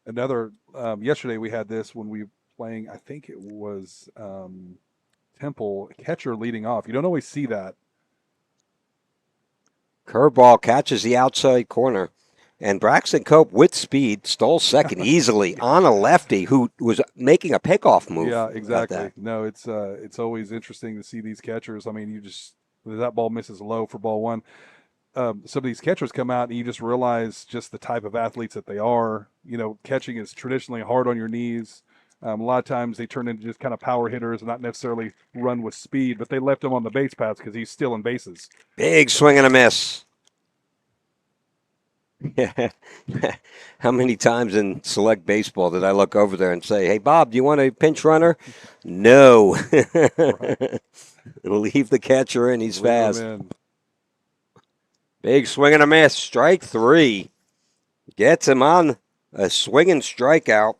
Another, yesterday we had this when we were playing, I think it was Temple, catcher leading off. You don't always see that. Curveball catches the outside corner. And Braxton Cope with speed stole second easily on a lefty who was making a pickoff move. Yeah, exactly. No, it's always interesting to see these catchers. I mean, that ball misses low for ball one. Some of these catchers come out and you just realize just the type of athletes that they are. You know, catching is traditionally hard on your knees. A lot of times they turn into just kind of power hitters and not necessarily run with speed, but they left him on the base paths because he's stealing bases. Big swing and a miss. How many times in select baseball did I look over there and say, "Hey, Bob, do you want a pinch runner?" No. Leave the catcher in. He's fast. Big swing and a miss. Strike 3. Gets him on a swinging strikeout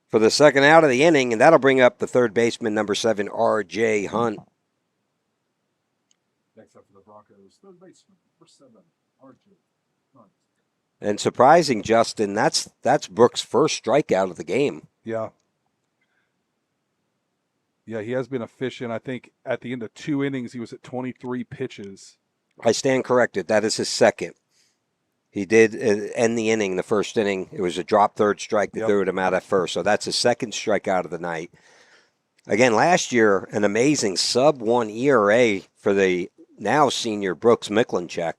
for the second out of the inning, and that'll bring up the third baseman, number 7, R.J. Hunt. Next up for the Broncos, third baseman, number 7, R.J. Hunt. And surprising, Justin, that's Brooks' first strikeout of the game. Yeah. Yeah, he has been efficient. I think at the end of 2 innings, he was at 23 pitches. I stand corrected. That is his second. He did end the inning, the first inning. It was a drop third strike that threw him out at first. So that's his second strikeout of the night. Again, last year, an amazing sub-1 ERA for the now senior Brooks Miklinchek.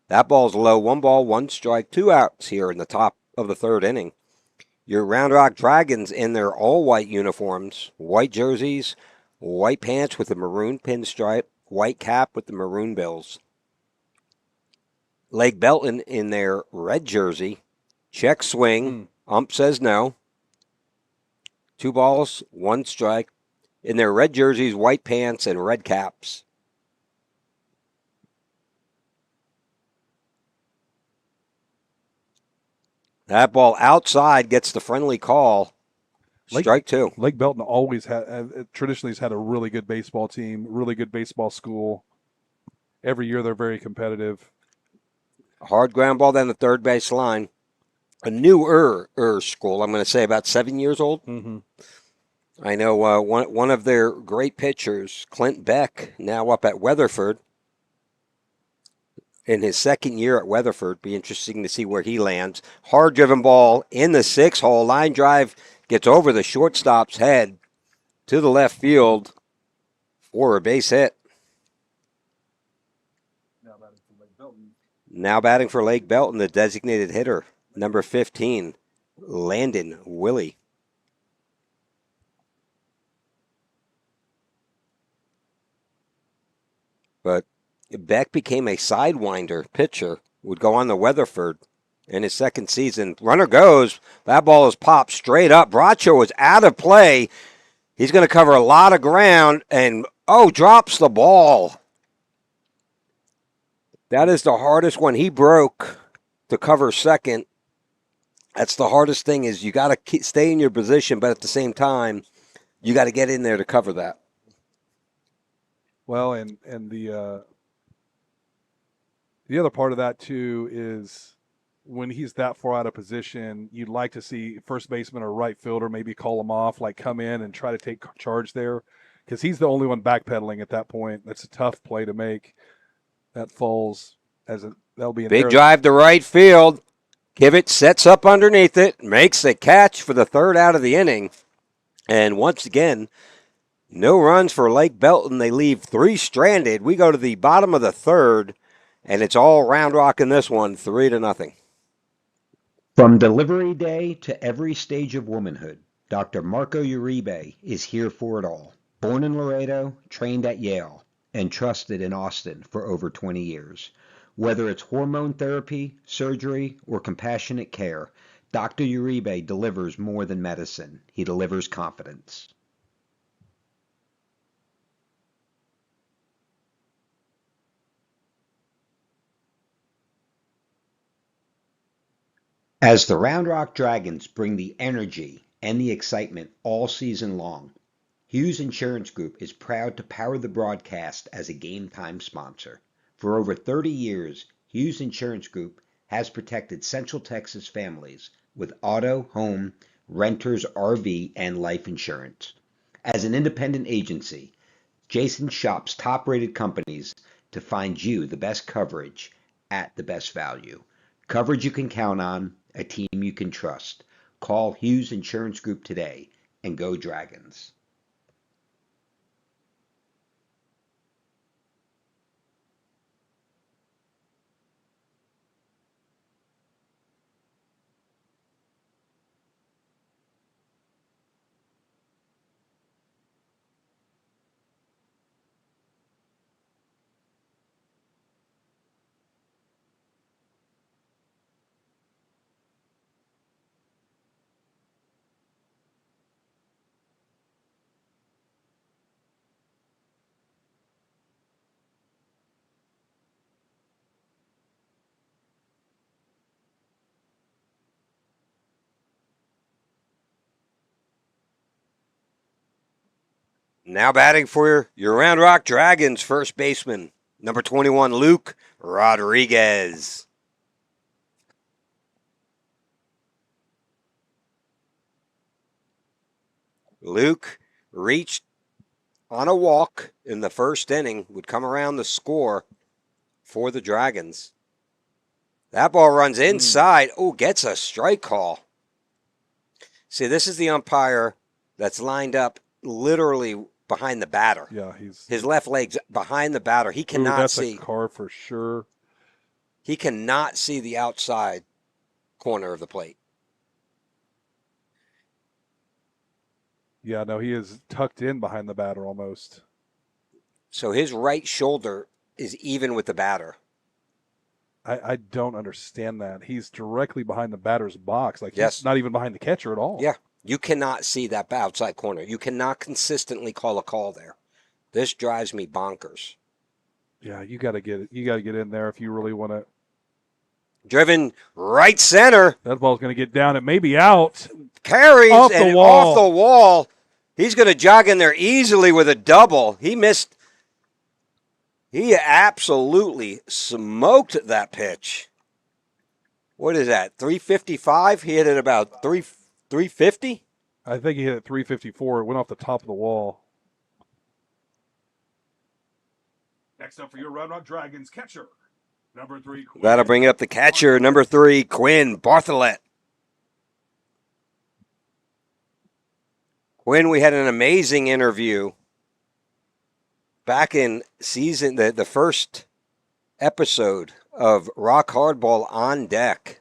That ball's low. 1 ball, 1 strike, 2 outs here in the top of the third inning. Your Round Rock Dragons in their all-white uniforms, white jerseys, white pants with a maroon pinstripe, white cap with the maroon bills. Lake Belton in their red jersey, check swing, ump says no. 2 balls, 1 strike. In their red jerseys, white pants, and red caps. That ball outside gets the friendly call. Strike 2. Lake Belton always traditionally has had a really good baseball team, really good baseball school. Every year they're very competitive. Hard ground ball down the third base line. A newer school, I'm going to say about 7 years old. Mm-hmm. I know one of their great pitchers, Clint Beck, now up at Weatherford. In his second year at Weatherford, be interesting to see where he lands. Hard driven ball in the 6-hole. Line drive gets over the shortstop's head to the left field for a base hit. Now batting for Lake Belton, the designated hitter, number 15, Landon Willie. But Beck became a sidewinder pitcher, would go on the Weatherford in his second season. Runner goes. That ball is popped straight up. Bracho is out of play. He's going to cover a lot of ground and, drops the ball. That is the hardest one. He broke to cover second. That's the hardest thing is you got to stay in your position, but at the same time, you got to get in there to cover that. Well, and the other part of that too is when he's that far out of position, you'd like to see first baseman or right fielder maybe call him off, like come in and try to take charge there, because he's the only one backpedaling at that point. That's a tough play to make. That falls that'll be an big drive to right field. Kivett sets up underneath it, makes the catch for the third out of the inning, and once again, no runs for Lake Belton. They leave 3 stranded. We go to the bottom of the third, and it's all Round Rock in this one, 3-0. From delivery day to every stage of womanhood, Dr. Marco Uribe is here for it all. Born in Laredo, trained at Yale, and trusted in Austin for over 20 years. Whether it's hormone therapy, surgery, or compassionate care, Dr. Uribe delivers more than medicine. He delivers confidence. As the Round Rock Dragons bring the energy and the excitement all season long, Hughes Insurance Group is proud to power the broadcast as a game time sponsor. For over 30 years, Hughes Insurance Group has protected Central Texas families with auto, home, renters, RV, and life insurance. As an independent agency, Jason shops top-rated companies to find you the best coverage at the best value. Coverage you can count on, a team you can trust. Call Hughes Insurance Group today and go Dragons. Now batting for your Round Rock Dragons, first baseman, number 21, Luke Rodriguez. Luke reached on a walk in the first inning, would come around the score for the Dragons. That ball runs inside. Gets a strike call. See, this is the umpire that's lined up literally behind the batter. Yeah, His left leg's behind the batter. He cannot that's see. a car for sure. He cannot see the outside corner of the plate. Yeah, no, he is tucked in behind the batter almost. So his right shoulder is even with the batter. I don't understand that. He's directly behind the batter's box. Like, Yes. he's not even behind the catcher at all. Yeah. You cannot see that outside corner. You cannot consistently call a call there. This drives me bonkers. Yeah, you got to get it. You got to get in there if you really want to. Driven right center. That ball's going to get down. It may be out. Carries Off the and wall. off the wall. He's going to jog in there easily with a double. He missed. He absolutely smoked that pitch. What is that? 355? He hit it about 350? I think he hit it 354. It went off the top of the wall. – Next up for your Round Rock Dragons catcher, number 3. Quinn. That'll bring up the catcher, number 3, Quinn Bartholet. Quinn, we had an amazing interview back in the first episode of Rock Hardball on Deck.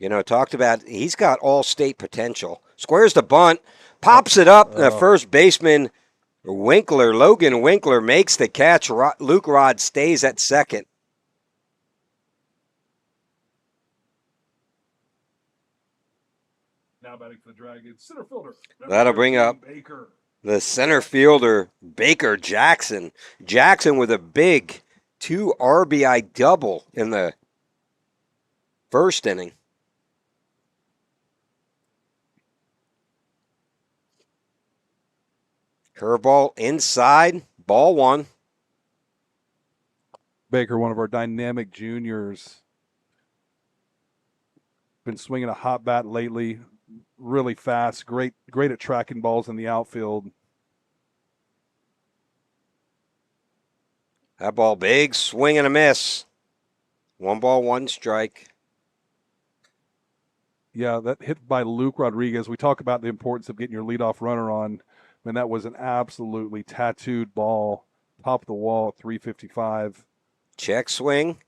You know, talked about he's got all-state potential. Squares the bunt, pops it up. The first baseman, Logan Winkler, makes the catch. Luke Rod stays at second. Now batting for the Dragons, center fielder. That'll bring up Baker. the center fielder, Baker Jackson. Jackson with a big 2 RBI double in the first inning. Curveball inside, ball 1. Baker, one of our dynamic juniors. Been swinging a hot bat lately. Really fast. Great at tracking balls in the outfield. That ball big, swing and a miss. 1 ball, 1 strike. Yeah, that hit by Luke Rodriguez. We talk about the importance of getting your leadoff runner on. I mean, that was an absolutely tattooed ball. Top of the wall at 355. Check swing.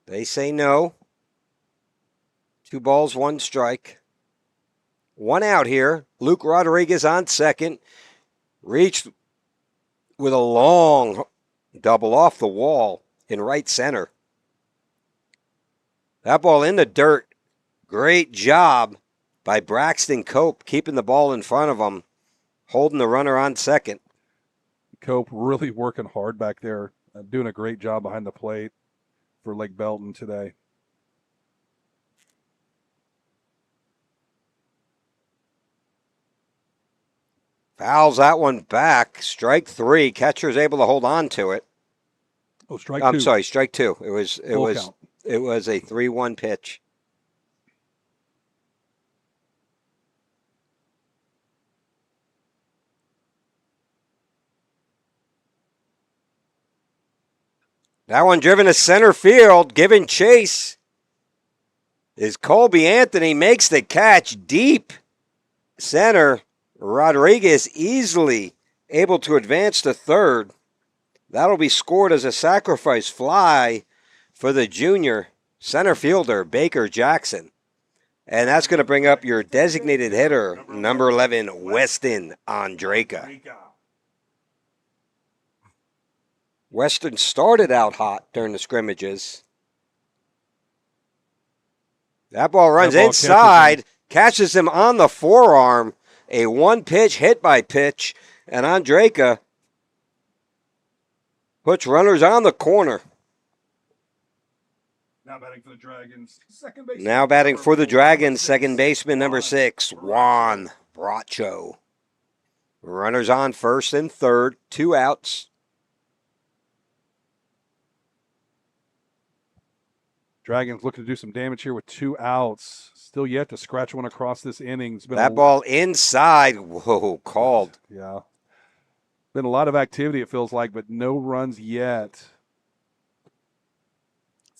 They say no. 2 balls, 1 strike. 1 out here. Luke Rodriguez on second. Reached with a long double off the wall in right center. That ball in the dirt. Great job by Braxton Cope keeping the ball in front of him, holding the runner on second. Cope really working hard back there, doing a great job behind the plate for Lake Belton today. Fouls that one back. Strike 3. Catcher's able to hold on to it. Oh, strike 2. I'm sorry, strike 2. It Full was count. It was a 3-1 pitch. That one driven to center field, giving chase is Colby Anthony, makes the catch deep center. Rodriguez easily able to advance to third. That'll be scored as a sacrifice fly for the junior center fielder, Baker Jackson. And that's going to bring up your designated hitter, number 11, Weston Andraka. Weston started out hot during the scrimmages. That ball runs inside, catches him on the forearm. A 1-pitch hit by pitch, and Andraka puts runners on the corner. Now batting for the Dragons, second baseman. Now batting for the Dragons, second baseman number 6, Juan Bracho. Runners on first and third, 2 outs. Dragons looking to do some damage here with 2 outs. Still yet to scratch one across this inning. It's been That ball inside. Whoa, called. Yeah. Been a lot of activity, it feels like, but no runs yet.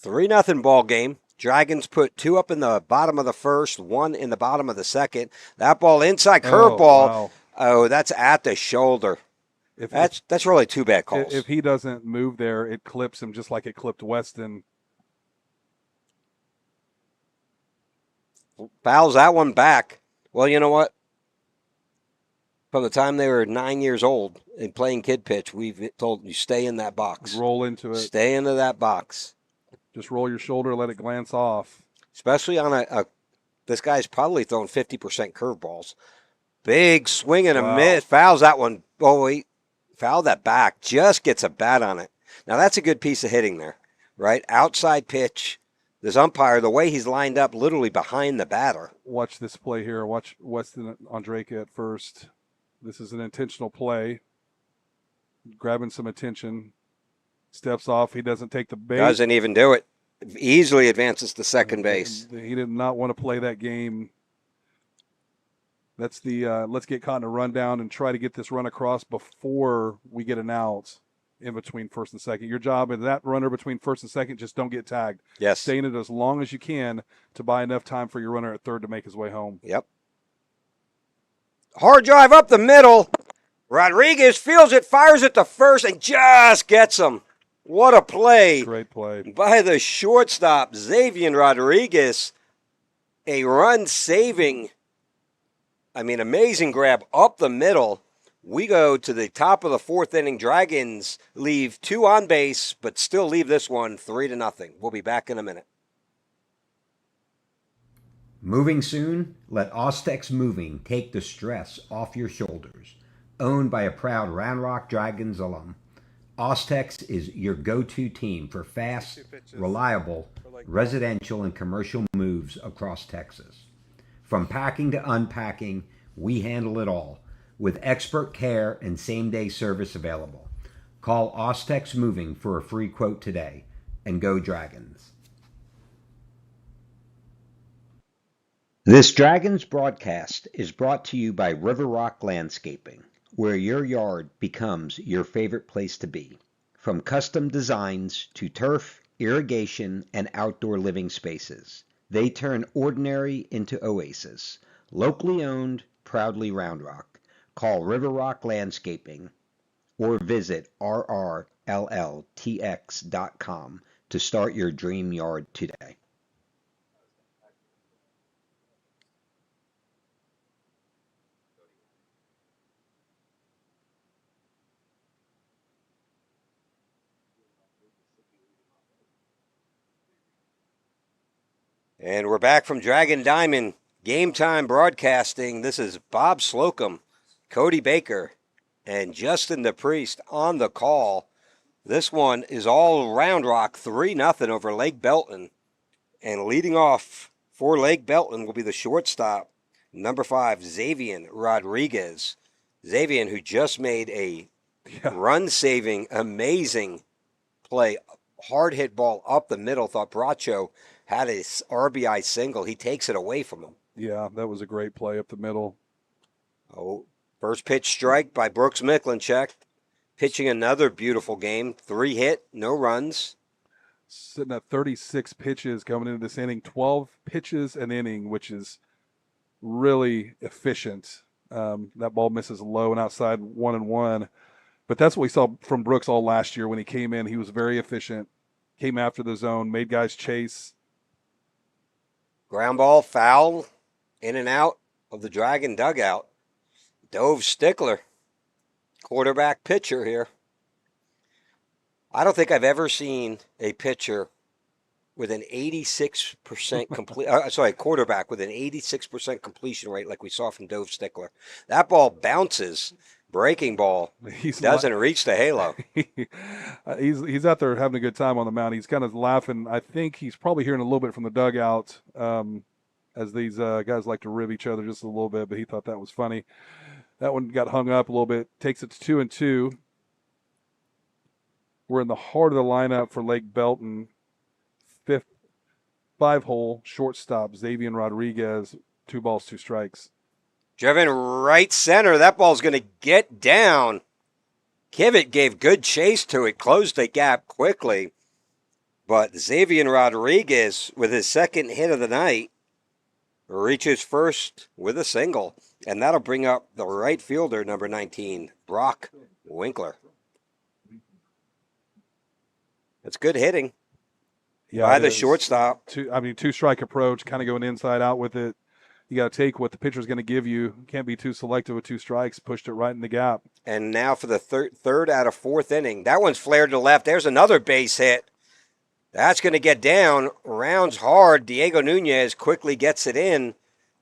3-0 ball game. Dragons put 2 up in the bottom of the first, 1 in the bottom of the second. That ball inside curveball. Wow. Oh, that's at the shoulder. If That's really 2 bad calls. if he doesn't move there, it clips him just like it clipped Weston. Fouls that one back. Well, you know what? From the time they were 9 years old and playing kid pitch, we've told you stay in that box. Roll into it. Stay into that box. Just roll your shoulder, let it glance off. Especially on this guy's probably throwing 50% curveballs. Big swing and a miss. Fouls that one. Oh, wait. Foul that back. Just gets a bat on it. Now, that's a good piece of hitting there, right? Outside pitch. This umpire, the way he's lined up, literally behind the batter. Watch this play here. Watch Weston Andraka at first. This is an intentional play. Grabbing some attention. Steps off. He doesn't take the bait. Doesn't even do it. Easily advances to second base. He did not want to play that game. That's the let's get caught in a rundown and try to get this run across before we get an out in between first and second. Your job in that runner between first and second, just don't get tagged. Yes. Stay in it as long as you can to buy enough time for your runner at third to make his way home. Yep. Hard drive up the middle. Rodriguez feels it, fires it to first, and just gets him. What a play. Great play. By the shortstop, Xavier Rodriguez. A run-saving, amazing grab up the middle. We go to the top of the fourth inning. Dragons leave 2 on base, but still leave this one 3-0. We'll be back in a minute. Moving soon? Let Ostex Moving take the stress off your shoulders. Owned by a proud Round Rock Dragons alum, Ostex is your go-to team for fast, reliable, residential and commercial moves across Texas. From packing to unpacking, we handle it all, with expert care and same-day service available. Call Ostex Moving for a free quote today, and go Dragons. This Dragons broadcast is brought to you by River Rock Landscaping, where your yard becomes your favorite place to be. From custom designs to turf, irrigation, and outdoor living spaces, they turn ordinary into oasis. Locally owned, proudly Round Rock. Call River Rock Landscaping or visit rrlltx.com to start your dream yard today. And we're back from Dragon Diamond Game Time Broadcasting. This is Bob Slocum, Cody Baker, and Justin the Priest on the call. This one is all Round Rock, 3-0 over Lake Belton. And leading off for Lake Belton will be the shortstop, number 5, Xavier Rodriguez. Xavier, who just made a run-saving, amazing play, hard hit ball up the middle. Thought Bracho had his RBI single. He takes it away from him. Yeah, that was a great play up the middle. Oh, first pitch strike by Brooks Miklinchek. Pitching another beautiful game. 3 hit, no runs. Sitting at 36 pitches coming into this inning. 12 pitches an inning, which is really efficient. That ball misses low and outside 1-1. But that's what we saw from Brooks all last year when he came in. He was very efficient. Came after the zone, made guys chase. Ground ball, foul, in and out of the Dragon dugout. Dove Stickler, quarterback pitcher here. I don't think I've ever seen a pitcher with an 86% quarterback with an 86% completion rate like we saw from Dove Stickler. That ball bounces. Breaking ball doesn't reach the halo. He's out there having a good time on the mound. He's kind of laughing. I think he's probably hearing a little bit from the dugout as these guys like to rib each other just a little bit, but he thought that was funny. That one got hung up a little bit. Takes it to 2-2. We're in the heart of the lineup for Lake Belton. 5-hole shortstop, Xavier Rodriguez, 2 balls, 2 strikes. Driven right center. That ball's going to get down. Kivett gave good chase to it, closed the gap quickly. But Xavier Rodriguez, with his second hit of the night, reaches first with a single. And that'll bring up the right fielder, number 19, Brock Winkler. It's good hitting by it the is. shortstop. Two-strike approach, kind of going inside out with it. You got to take what the pitcher's going to give you. Can't be too selective with 2 strikes. Pushed it right in the gap. And now for the third out of fourth inning. That one's flared to left. There's another base hit. That's going to get down. Rounds hard. Diego Nunez quickly gets it in.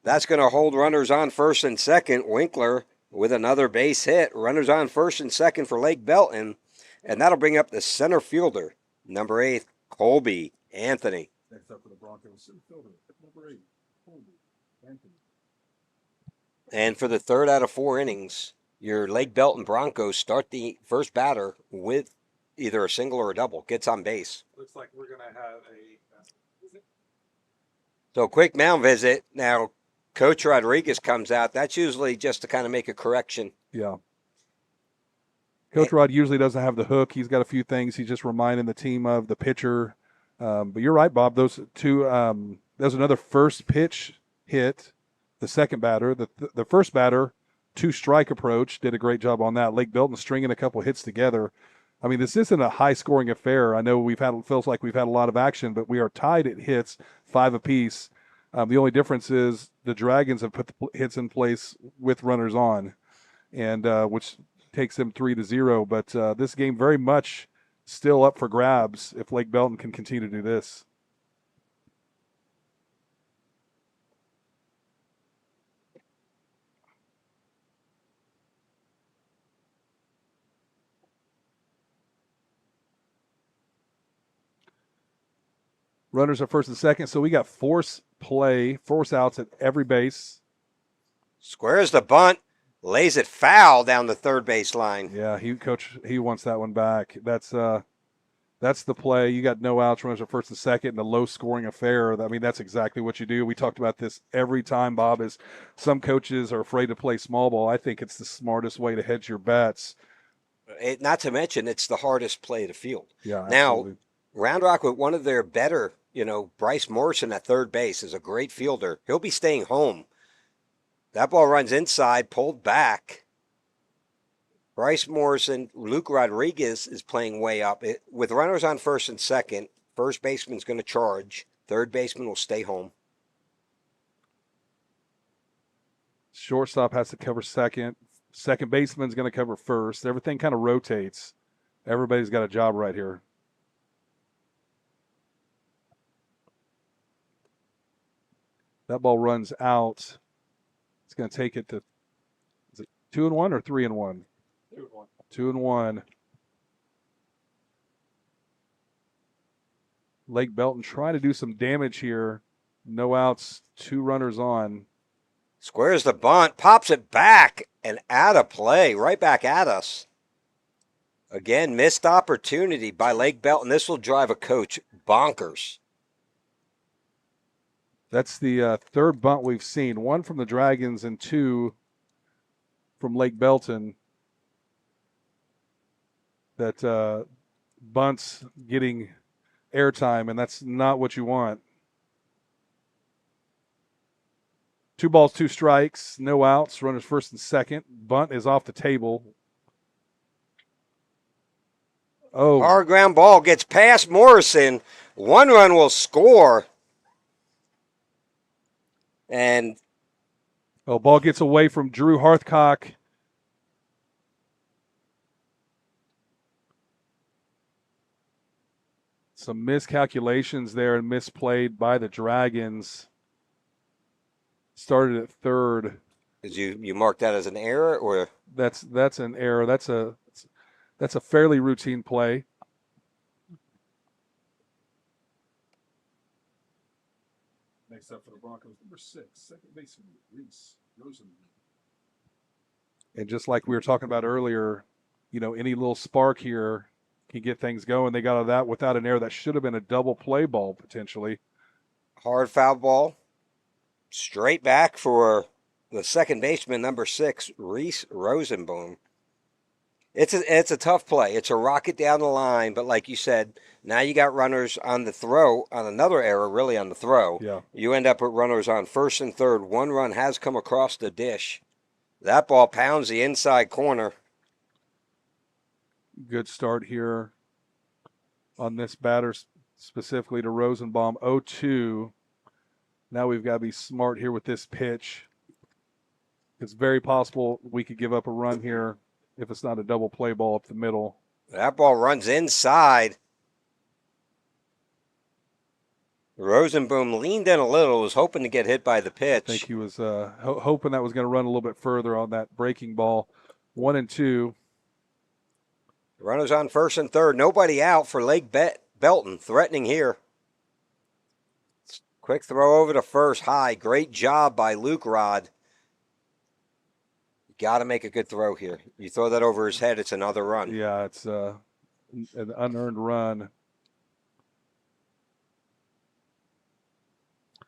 That's going to hold runners on first and second. Winkler with another base hit. Runners on first and second for Lake Belton. And that'll bring up the center fielder, number 8, Colby Anthony. Next up for the Broncos, center fielder, number 8, Colby Anthony. And for the third out of 4 innings, your Lake Belton Broncos start the first batter with either a single or a double. Gets on base. Looks like we're going to have So quick mound visit. Now, Coach Rodriguez comes out. That's usually just to kind of make a correction. Yeah. Coach Rod usually doesn't have the hook. He's got a few things he's just reminding the team of, the pitcher. But you're right, Bob. Those two, there's another first pitch hit, the second batter. The first batter, 2-strike approach, did a great job on that. Lake Belton stringing a couple hits together. I mean, this isn't a high-scoring affair. I know feels like we've had a lot of action, but we are tied at hits, 5 apiece. The only difference is the Dragons have put the hits in place with runners on, and which takes them 3-0. But this game very much still up for grabs if Lake Belton can continue to do this. Runners are first and second, so we got force outs at every base. Squares the bunt, lays it foul down the third base line. Yeah, he wants that one back. That's the play. You got no outs, runners are first and second in a low-scoring affair. I mean, that's exactly what you do. We talked about this every time, Bob, is some coaches are afraid to play small ball. I think it's the smartest way to hedge your bets. Not to mention, it's the hardest play to field. Yeah, now, Round Rock with one of their better, Bryce Morrison at third base is a great fielder. He'll be staying home. That ball runs inside, pulled back. Bryce Morrison, Luke Rodriguez is playing way up. With runners on first and second, first baseman's going to charge. Third baseman will stay home. Shortstop has to cover second. Second baseman's going to cover first. Everything kind of rotates. Everybody's got a job right here. That ball runs out. It's going to take it to, is it 2-1 or 3-1? 2-1. 2-1. Lake Belton trying to do some damage here. No outs, 2 runners on. Squares the bunt, pops it back, and out of play, right back at us. Again, missed opportunity by Lake Belton. This will drive a coach bonkers. That's the third bunt we've seen. 1 from the Dragons and 2 from Lake Belton. That bunt's getting airtime, and that's not what you want. 2 balls, 2 strikes, no outs, runners first and second. Bunt is off the table. Oh. Hard ground ball gets past Morrison. 1 run will score. And ball gets away from Drew Hearthcock. Some miscalculations there and misplayed by the Dragons. Started at third. Did you mark that as an error, or that's an error? That's a fairly routine play. Next up for the Broncos, number 6, second baseman, Reese Rosen. And just like we were talking about earlier, any little spark here can get things going. They got that without an error. That should have been a double play ball potentially. Hard foul ball. Straight back for the second baseman, number 6, Reese Rosenboom. It's a tough play. It's a rocket down the line, but like you said, now you got runners on the throw, on another error, really on the throw. Yeah. You end up with runners on first and third. One run has come across the dish. That ball pounds the inside corner. Good start here on this batter, specifically to Rosenbaum. 0-2. Now we've got to be smart here with this pitch. It's very possible we could give up a run here if it's not a double play ball up the middle. That ball runs inside. Rosenboom leaned in a little, was hoping to get hit by the pitch. I think he was hoping that was going to run a little bit further on that breaking ball. 1-2. Runners on first and third. Nobody out for Lake Belton. Threatening here. Quick throw over to first. High. Great job by Luke Rod. You got to make a good throw here. You throw that over his head, it's another run. Yeah, it's an unearned run.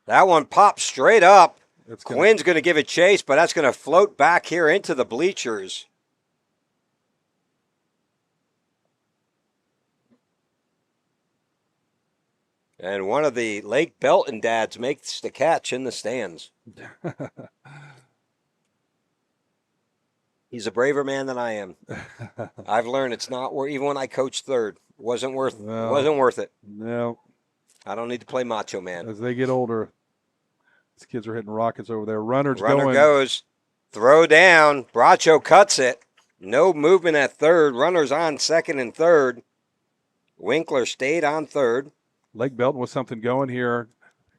That one pops straight up. Quinn's Quinn's going to give it chase, but that's going to float back here into the bleachers. And one of the Lake Belton dads makes the catch in the stands. He's a braver man than I am. I've learned it's not worth, even when I coached third, wasn't worth it. No. I don't need to play macho man. As they get older, these kids are hitting rockets over there. Runner goes, throw down. Bracho cuts it. No movement at third. Runners on second and third. Winkler stayed on third. Lake Belton with something going here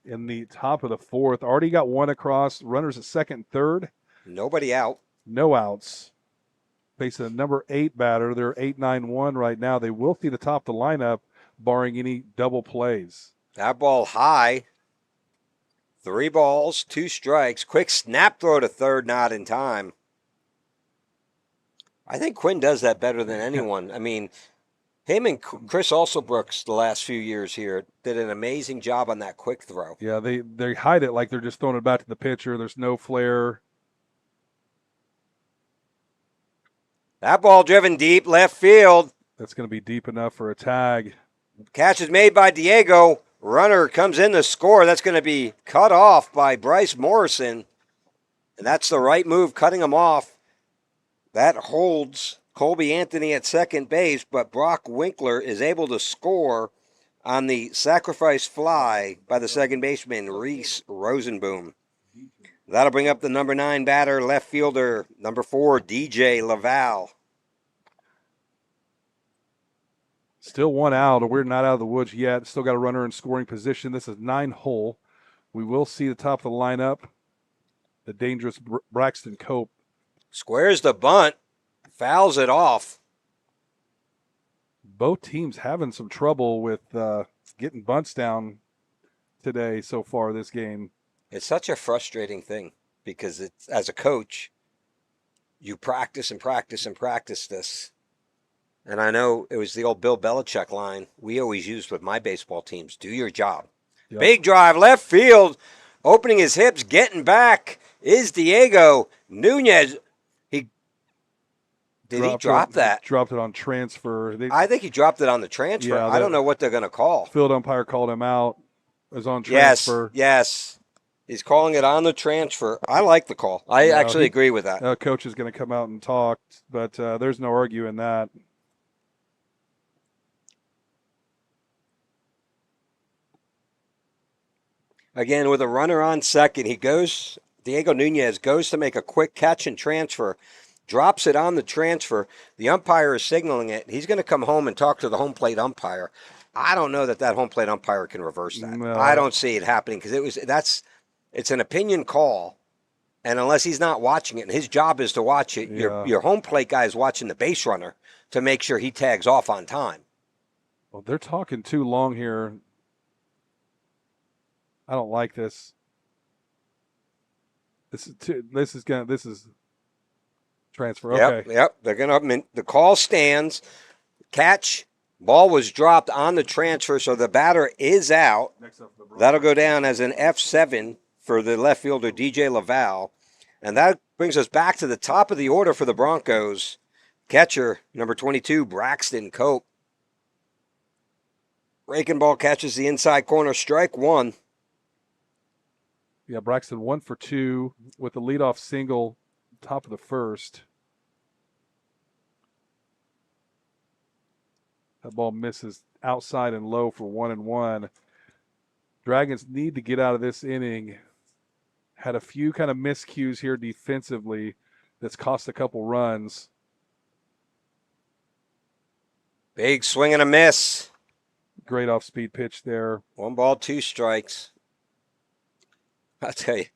in the top of the fourth. Already got one across. Runners at second and third. Nobody out. No outs. Facing a number 8 batter. They're 8-9-1 right now. They will see the top of the lineup, barring any double plays. That ball high. 3 balls, 2 strikes. Quick snap throw to third, not in time. I think Quinn does that better than anyone. I mean, him and Chris Alsobrooks the last few years here did an amazing job on that quick throw. Yeah, they hide it like they're just throwing it back to the pitcher. There's no flare. That ball driven deep left field. That's going to be deep enough for a tag. Catch is made by Diego. Runner comes in to score. That's going to be cut off by Bryce Morrison. And that's the right move, cutting him off. That holds Colby Anthony at second base, but Brock Winkler is able to score on the sacrifice fly by the second baseman, Reese Rosenboom. That'll bring up the number 9 batter, left fielder, number 4, DJ Laval. Still one out. We're not out of the woods yet. Still got a runner in scoring position. This is 9-hole. We will see the top of the lineup. The dangerous Braxton Cope. Squares the bunt. Fouls it off. Both teams having some trouble with getting bunts down today so far this game. It's such a frustrating thing because it's, as a coach, you practice and practice and practice this. And I know it was the old Bill Belichick line we always used with my baseball teams. Do your job. Yep. Big drive, left field, opening his hips, getting back is Diego Nunez. Did he drop that? Dropped it on transfer. I think he dropped it on the transfer. Yeah, I don't know what they're going to call. Field umpire called him out. It was on transfer. Yes. He's calling it on the transfer. I like the call. I actually agree with that. Coach is going to come out and talk, but there's no arguing that. Again, with a runner on second, Diego Nunez goes to make a quick catch and transfer, drops it on the transfer. The umpire is signaling it. He's going to come home and talk to the home plate umpire. I don't know that home plate umpire can reverse that. No. I don't see it happening because it's an opinion call, and unless he's not watching it, and his job is to watch it, your home plate guy is watching the base runner to make sure he tags off on time. Well, they're talking too long here. I don't like this. This is transfer. Okay. Yep. They're gonna. The call stands. Catch. Ball was dropped on the transfer, so the batter is out. That'll go down as an F7 for the left fielder, DJ Laval. And that brings us back to the top of the order for the Broncos. Catcher, number 22, Braxton Cope. Breaking ball catches the inside corner, strike one. Yeah, Braxton 1 for 2 with a leadoff single, top of the first. That ball misses outside and low for 1-1. Dragons need to get out of this inning. Had a few kind of miscues here defensively that's cost a couple runs. Big swing and a miss. Great off-speed pitch there. 1 ball, 2 strikes. I'll tell you,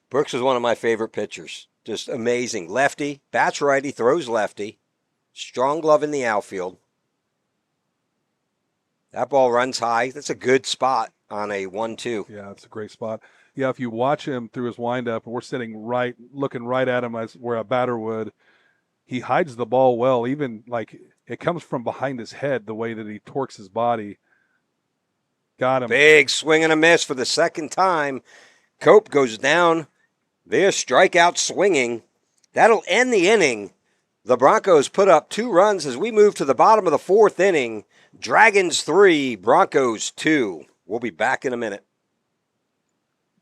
Brooks was one of my favorite pitchers. Just amazing. Lefty, bats righty, throws lefty. Strong glove in the outfield. That ball runs high. That's a good spot on a 1-2. Yeah, it's a great spot. Yeah, if you watch him through his windup, and we're sitting right, looking right at him as where a batter would, he hides the ball well. Even like it comes from behind his head, the way that he torques his body. Got him. Big swing and a miss for the second time. Cope goes down via strikeout swinging. That'll end the inning. The Broncos put up 2 runs as we move to the bottom of the 4th inning. Dragons 3, Broncos 2. We'll be back in a minute.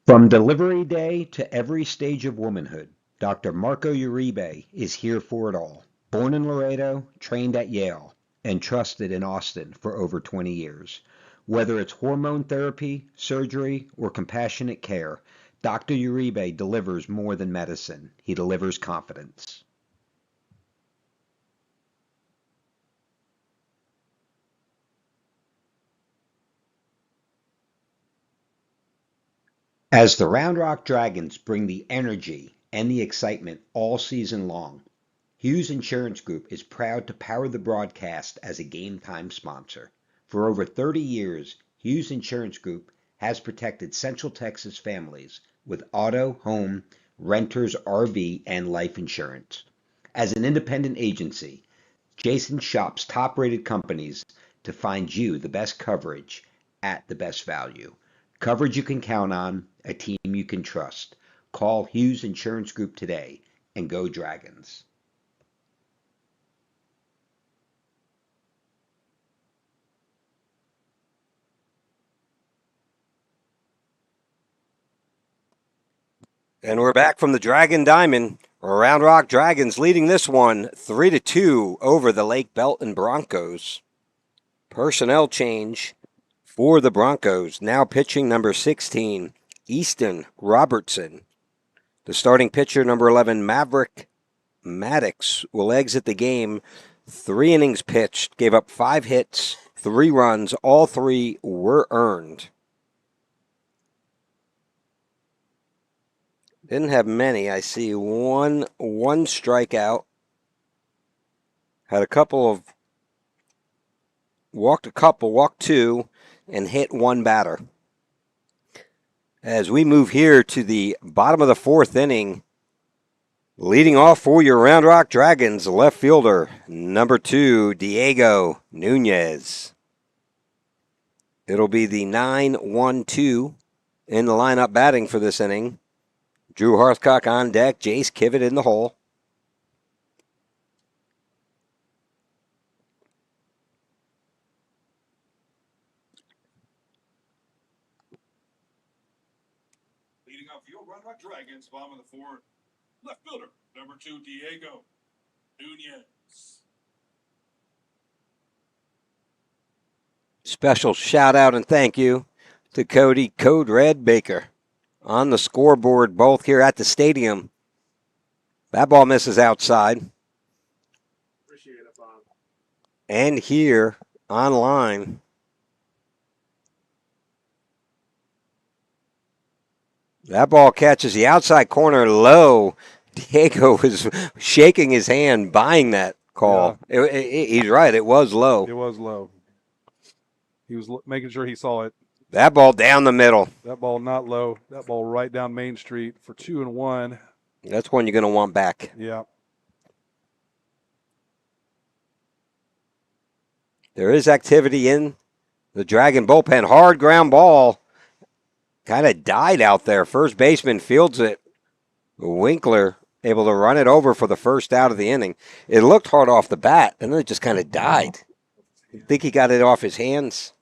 From delivery day to every stage of womanhood, Dr. Marco Uribe is here for it all. Born in Laredo, trained at Yale, and trusted in Austin for over 20 years. Whether it's hormone therapy, surgery, or compassionate care, Dr. Uribe delivers more than medicine. He delivers confidence. As the Round Rock Dragons bring the energy and the excitement all season long, Hughes Insurance Group is proud to power the broadcast as a game time sponsor. For over 30 years, Hughes Insurance Group has protected Central Texas families with auto, home, renters, RV, and life insurance. As an independent agency, Jason shops top-rated companies to find you the best coverage at the best value. Coverage you can count on, a team you can trust. Call Hughes Insurance Group today and go Dragons. And we're back from the Dragon Diamond. Round Rock Dragons leading this one 3-2 over the Lake Belton Broncos. Personnel change for the Broncos. Now pitching number 16, Easton Robertson. The starting pitcher, number 11, Maverick Maddox, will exit the game. 3 innings pitched, gave up 5 hits, 3 runs. All 3 were earned. Didn't have many. I see one strikeout. Had a couple of walked 2 and hit 1 batter. As we move here to the bottom of the 4th inning, leading off for your Round Rock Dragons, left fielder, number 2, Diego Nunez. It'll be the 9-1-2 in the lineup batting for this inning. Drew Hearthcock on deck, Jace Kivett in the hole. Leading off your Round Rock Dragons, bottom of the 4th. Left fielder, number 2, Diego Nunez. Special shout out and thank you to Cody Code Red Baker on the scoreboard, both here at the stadium. That ball misses outside. Appreciate it, Bob. And here online. That ball catches the outside corner low. Diego was shaking his hand, buying that call. Yeah. He's right. It was low. It was low. He was making sure he saw it. That ball down the middle. That ball not low. That ball right down Main Street for 2-1. That's one you're going to want back. Yeah. There is activity in the Dragon bullpen. Hard ground ball. Kind of died out there. First baseman fields it. Winkler able to run it over for the first out of the inning. It looked hard off the bat, and then it just kind of died. I think he got it off his hands.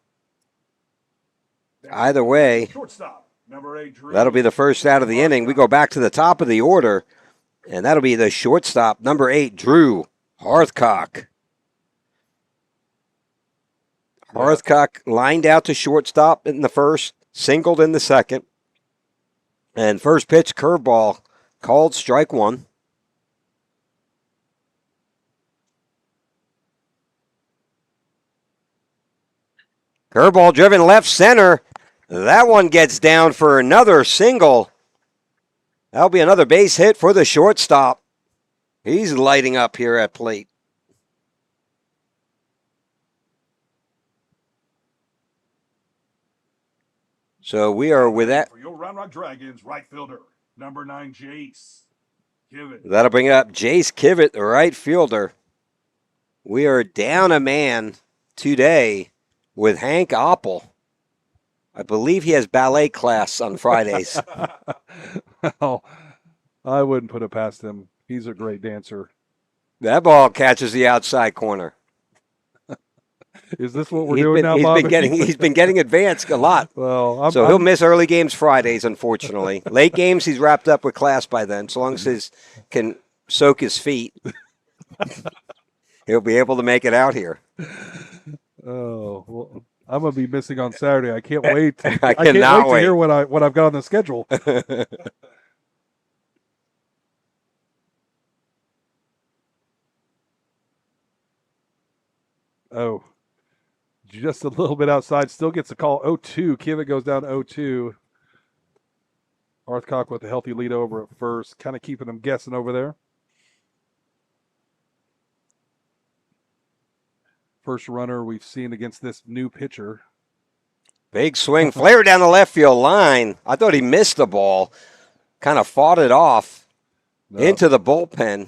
Either way, Shortstop, number 8, Drew. that'll be the first out of the inning. We go back to the top of the order, and that'll be the shortstop, number 8, Drew Hearthcock. Hearthcock lined out to shortstop in the first, singled in the second. And first pitch, curveball, called strike one. Curveball driven left center. That one gets down for another single. That'll be another base hit for the shortstop. He's lighting up here at plate. So we are with that. For your Round Rock Dragons, right fielder, number 9, Jace Kivett. That'll bring up Jace Kivett, the right fielder. We are down a man today with Hank Oppel. I believe he has ballet class on Fridays. Well, I wouldn't put it past him. He's a great dancer. That ball catches the outside corner. Is this what we're doing now, Bob? He's been getting advanced a lot. Well, he'll miss early games Fridays, unfortunately. Late games, he's wrapped up with class by then. So long as he can soak his feet, he'll be able to make it out here. Oh, well, I'm gonna be missing on Saturday. I can't wait. I cannot wait to hear what I've got on the schedule. Oh, just a little bit outside. Still gets a call. 0-2. Kivett goes down 0-2. Hearthcock with a healthy lead over at first, kind of keeping them guessing over there. First runner we've seen against this new pitcher. Big swing, flare down the left field line. I thought he missed the ball. Kind of fought it off into the bullpen.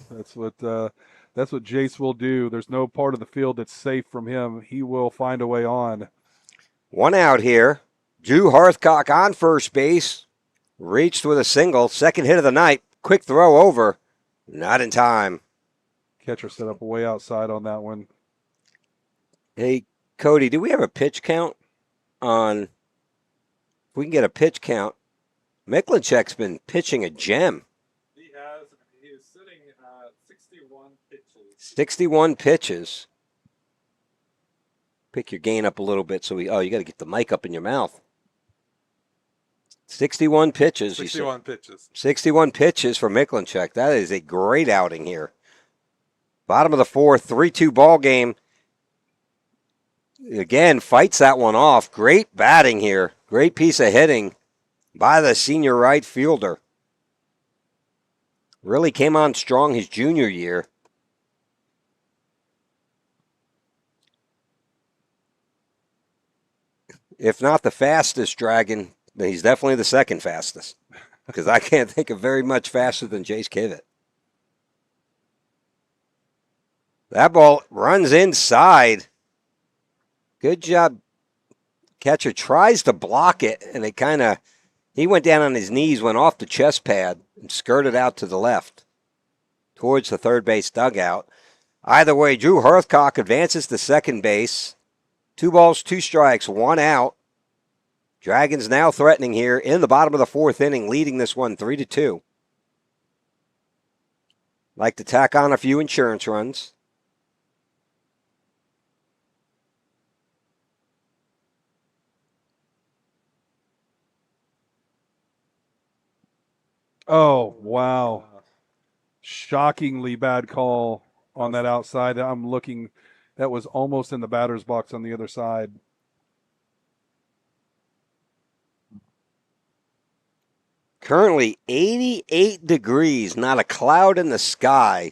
That's what Jace will do. There's no part of the field that's safe from him. He will find a way on. One out here. Drew Hearthcock on first base. Reached with a single. Second hit of the night. Quick throw over. Not in time. Catcher set up way outside on that one. Hey, Cody, do we have a pitch count on? If we can get a pitch count. Miklinchek's been pitching a gem. He is sitting at 61 pitches. 61 pitches. Pick your gain up a little bit you got to get the mic up in your mouth. 61 pitches. 61 pitches. 61 pitches for Miklinchek. That is a great outing here. Bottom of the fourth, 3-2 ball game. Again, fights that one off. Great batting here. Great piece of hitting by the senior right fielder. Really came on strong his junior year. If not the fastest Dragon, then he's definitely the second fastest. Because I can't think of very much faster than Jace Kivett. That ball runs inside. Good job. Catcher tries to block it, and he went down on his knees, went off the chest pad, and skirted out to the left towards the third base dugout. Either way, Drew Hearthcock advances to second base. 2 balls, 2 strikes, 1 out. Dragons now threatening here in the bottom of the fourth inning, leading this one 3-2. Like to tack on a few insurance runs. Oh, wow. Shockingly bad call on that outside. I'm looking. That was almost in the batter's box on the other side. Currently 88 degrees, not a cloud in the sky.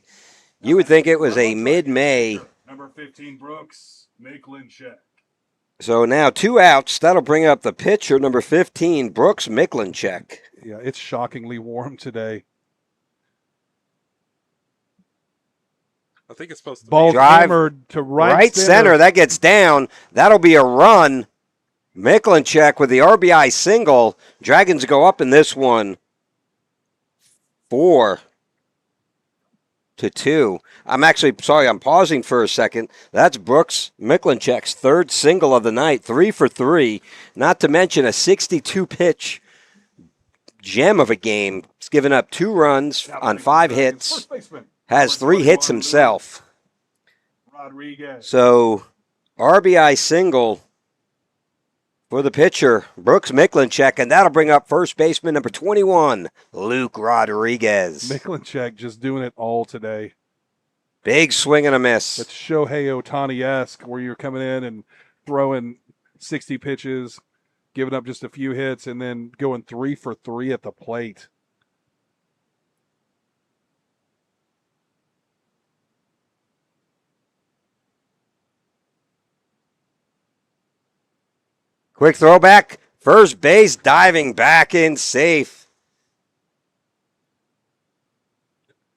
You would think it was a mid-May. Number 15, Brooks Miklinchek. So now 2 outs. That'll bring up the pitcher, number 15, Brooks Miklinchek. Yeah, it's shockingly warm today. I think it's supposed to Ball be. hammered to right center. That gets down. That'll be a run. Miklinchek with the RBI single. Dragons go up in this one 4-2. 4-2. I'm actually sorry, I'm pausing for a second. That's Brooks Miklinchek's third single of the night, 3 for 3. Not to mention a 62-pitch gem of a game. He's given up 2 runs on 5 hits, has 3 hits himself. Rodriguez. So, RBI single for the pitcher, Brooks Miklinchek, and that'll bring up first baseman number 21, Luke Rodriguez. Miklinchek just doing it all today. Big swing and a miss. It's Shohei Ohtani-esque, where you're coming in and throwing 60 pitches, giving up just a few hits, and then going 3 for 3 at the plate. Quick throwback. First base diving back in safe.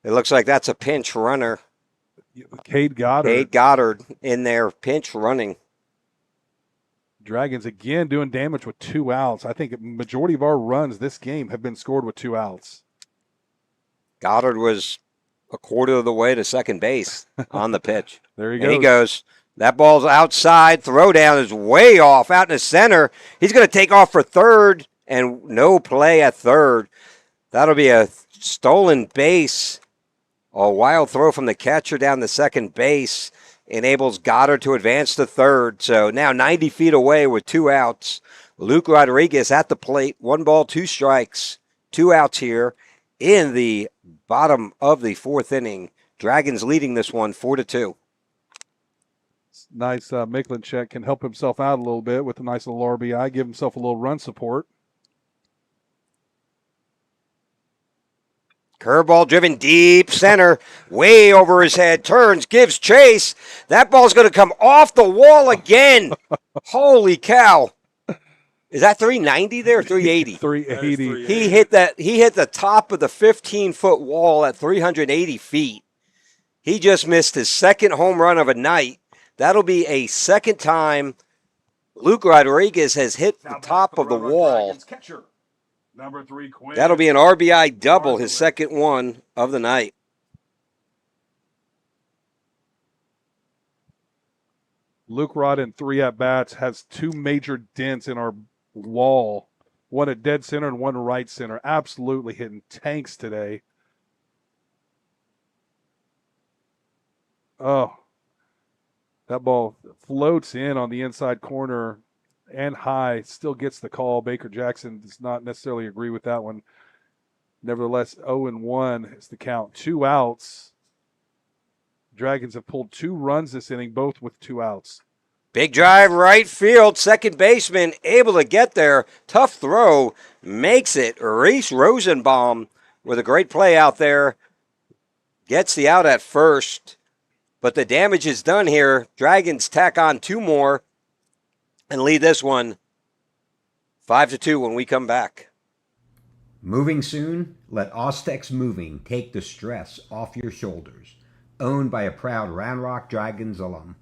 It looks like that's a pinch runner. Cade Goddard. Cade Goddard in there, pinch running. Dragons again doing damage with 2 outs. I think a majority of our runs this game have been scored with 2 outs. Goddard was a quarter of the way to second base on the pitch. There he And he goes. goes. That ball's outside. Throwdown is way off out in the center. He's going to take off for third, and no play at third. That'll be a stolen base. A wild throw from the catcher down the second base enables Goddard to advance to third. So now 90 feet away with 2 outs. Luke Rodriguez at the plate. 1 ball, 2 strikes. 2 outs here in the bottom of the 4th inning. Dragons leading this one 4-2. Nice. Miklinchek can help himself out a little bit with a nice little RBI, give himself a little run support. Curveball driven deep center, way over his head, turns, gives chase. That ball's going to come off the wall again. Holy cow. Is that 390 there or 380? 380. He hit the top of the 15-foot wall at 380 feet. He just missed his second home run of a night. That'll be a second time Luke Rodriguez has hit the top of the wall. Catcher, number 3, Quinn. That'll be an RBI double, his second one of the night. Luke Rod in 3 at-bats has 2 major dents in our wall. One at dead center and one right center. Absolutely hitting tanks today. Oh, that ball floats in on the inside corner and high. Still gets the call. Baker Jackson does not necessarily agree with that one. Nevertheless, 0-1 is the count. 2 outs. Dragons have pulled 2 runs this inning, both with 2 outs. Big drive right field. Second baseman able to get there. Tough throw. Makes it. Reese Rosenbaum with a great play out there. Gets the out at first. But the damage is done here. Dragons tack on 2 more and lead this one 5-2 when we come back. Moving soon? Let Ostex Moving take the stress off your shoulders. Owned by a proud Round Rock Dragons alum,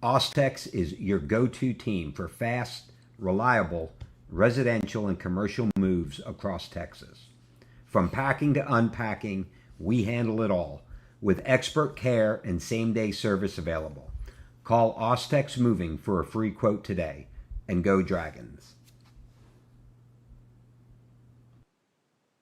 Ostex is your go-to team for fast, reliable, residential and commercial moves across Texas. From packing to unpacking, we handle it all, with expert care and same-day service available. Call Ostex Moving for a free quote today, and go Dragons.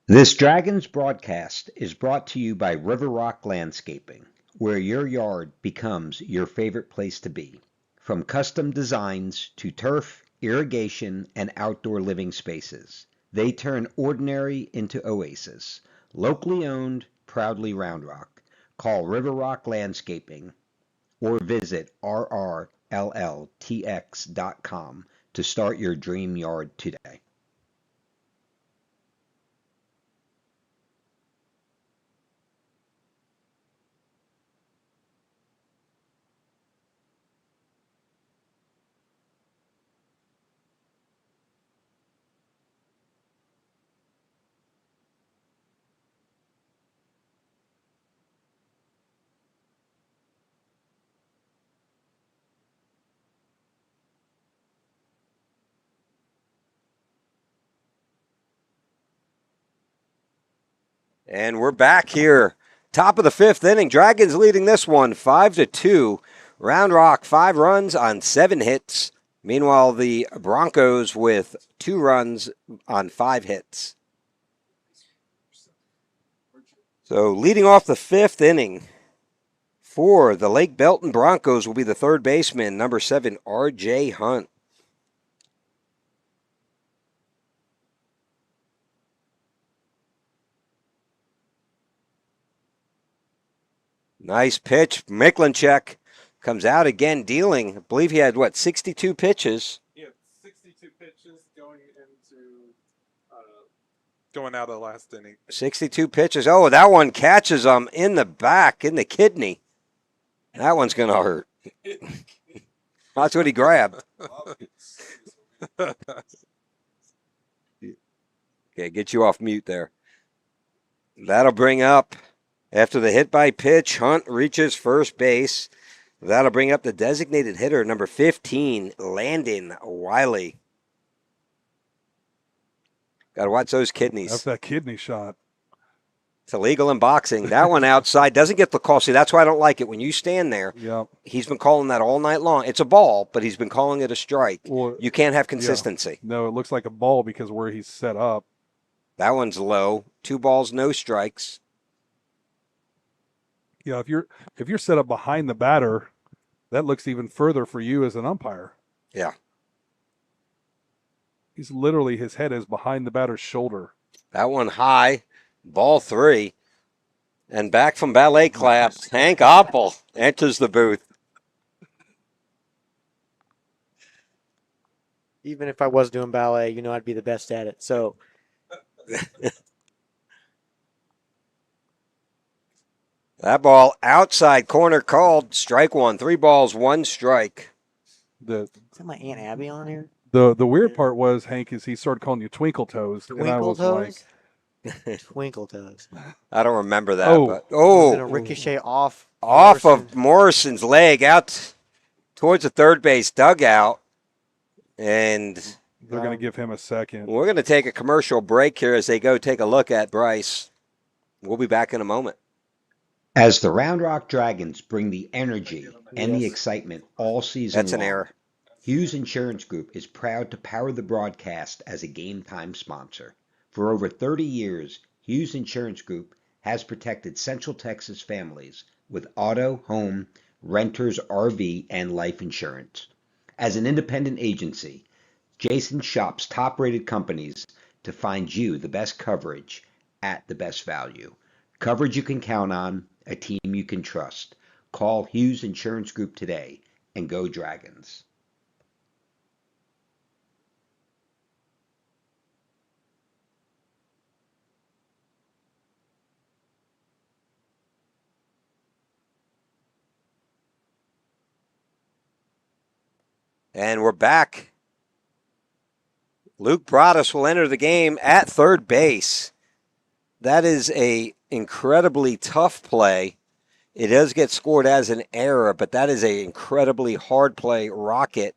This Dragons broadcast is brought to you by River Rock Landscaping, where your yard becomes your favorite place to be. From custom designs to turf, irrigation, and outdoor living spaces, they turn ordinary into oasis. Locally owned, proudly Round Rock. Call River Rock Landscaping or visit rrlltx.com to start your dream yard today. And we're back here. Top of the fifth inning. Dragons leading this one 5-2. Round Rock 5 runs on 7 hits. Meanwhile, the Broncos with 2 runs on 5 hits. So leading off the fifth inning for the Lake Belton Broncos will be the third baseman, number 7, R.J. Hunt. Nice pitch. Miklinchek comes out again dealing. I believe he had, 62 pitches. He had 62 pitches going out of the last inning. 62 pitches. Oh, that one catches him in the back, in the kidney. That one's going to hurt. That's what he grabbed. Okay, get you off mute there. That'll bring up, after the hit by pitch, Hunt reaches first base. That'll bring up the designated hitter, number 15, Landon Wiley. Got to watch those kidneys. That's that kidney shot. It's illegal in boxing. That one outside doesn't get the call. See, that's why I don't like it. When you stand there, he's been calling that all night long. It's a ball, but he's been calling it a strike. Well, you can't have consistency. Yeah. No, it looks like a ball because where he's set up. That one's low. 2 balls, no strikes. Yeah, if you're set up behind the batter, that looks even further for you as an umpire. Yeah. He's literally, his head is behind the batter's shoulder. That one high, ball 3. And back from ballet class, Hank Oppel enters the booth. Even if I was doing ballet, I'd be the best at it. So that ball outside corner called, strike 1. 3 balls, 1 strike. Is that my Aunt Abby on here? The weird part was, Hank, is he started calling you Twinkle Toes. Twinkle Toes? Twinkle Toes. I don't remember that. Oh. But, a ricochet off of Morrison's leg out towards the third base dugout. And they're going to give him a second. We're going to take a commercial break here as they go take a look at Bryce. We'll be back in a moment. As the Round Rock Dragons bring the energy and the excitement all season That's an long, error. Hughes Insurance Group is proud to power the broadcast as a game time sponsor. For over 30 years, Hughes Insurance Group has protected Central Texas families with auto, home, renters, RV, and life insurance. As an independent agency, Jason shops top-rated companies to find you the best coverage at the best value. Coverage you can count on, a team you can trust. Call Hughes Insurance Group today and go Dragons. And we're back. Luke Broadus will enter the game at third base. That is a incredibly tough play. It does get scored as an error, but that is a incredibly hard play. Rocket,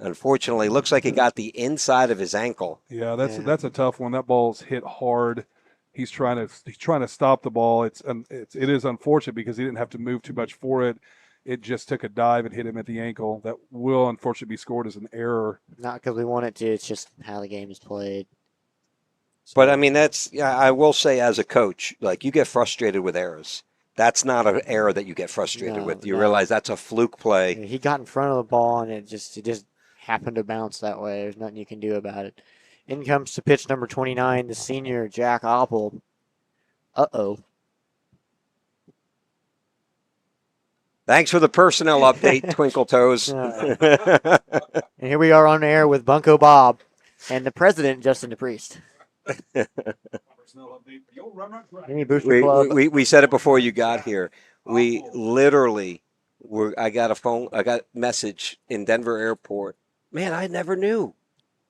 unfortunately, looks like it got the inside of his ankle. Yeah, that's a tough one. That ball's hit hard. He's trying to stop the ball. It is unfortunate because he didn't have to move too much for it. It just took a dive and hit him at the ankle. That will unfortunately be scored as an error. Not because we want it to. It's just how the game is played. But, I mean, I will say as a coach, like, you get frustrated with errors. That's not an error that you get frustrated with. You realize that's a fluke play. He got in front of the ball, and it just happened to bounce that way. There's nothing you can do about it. In comes to pitch number 29, the senior, Jack Oppel. Uh-oh. Thanks for the personnel update, Twinkle Toes. And here we are on air with Bunko Bob and the president, Justin DePriest. Any booster club? We said it before you got here. We literally I got a message in Denver airport. Man, I never knew.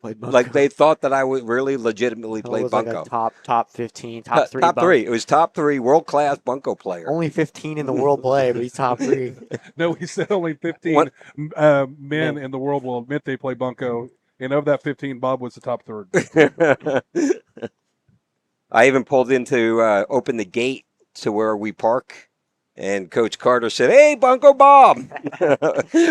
Like, they thought that I would really legitimately play bunco. Like a top 15, top 3. Top 3. It was top 3 world-class bunco player. Only 15 in the world play, but he's top 3. No, he said only 15 men in the world will admit they play bunco. And of that 15, Bob was the top 3rd. I even pulled in to open the gate to where we park, and Coach Carter said, "Hey, Bunko Bob,"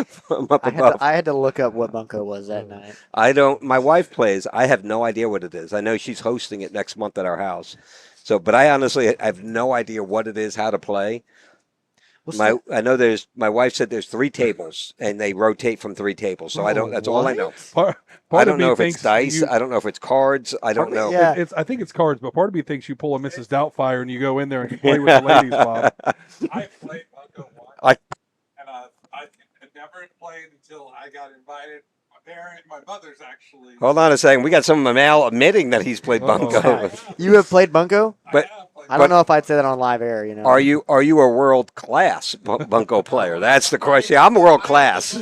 from up above. I had to look up what bunko was that night. I don't. My wife plays. I have no idea what it is. I know she's hosting it next month at our house. So, but I honestly I have no idea what it is, how to play. I know there's. My wife said there's 3 tables, and they rotate from 3 tables. So I don't. That's all I know. Part I of don't me know if it's thinks dice. you- I don't know if it's cards. I don't know. Yeah. I think it's cards, but part of me thinks you pull a Mrs. Doubtfire and you go in there and you play with the ladies, Bob. I played bunko once, I- and I had never played until I got invited. My mother's actually. Hold on a second. We got some mail admitting that he's played Uh-oh. bunko. You have played bunko? but- I have played I don't know if I'd say that on live air. You know. Are you a world class bunko player? That's the question. I'm a world class.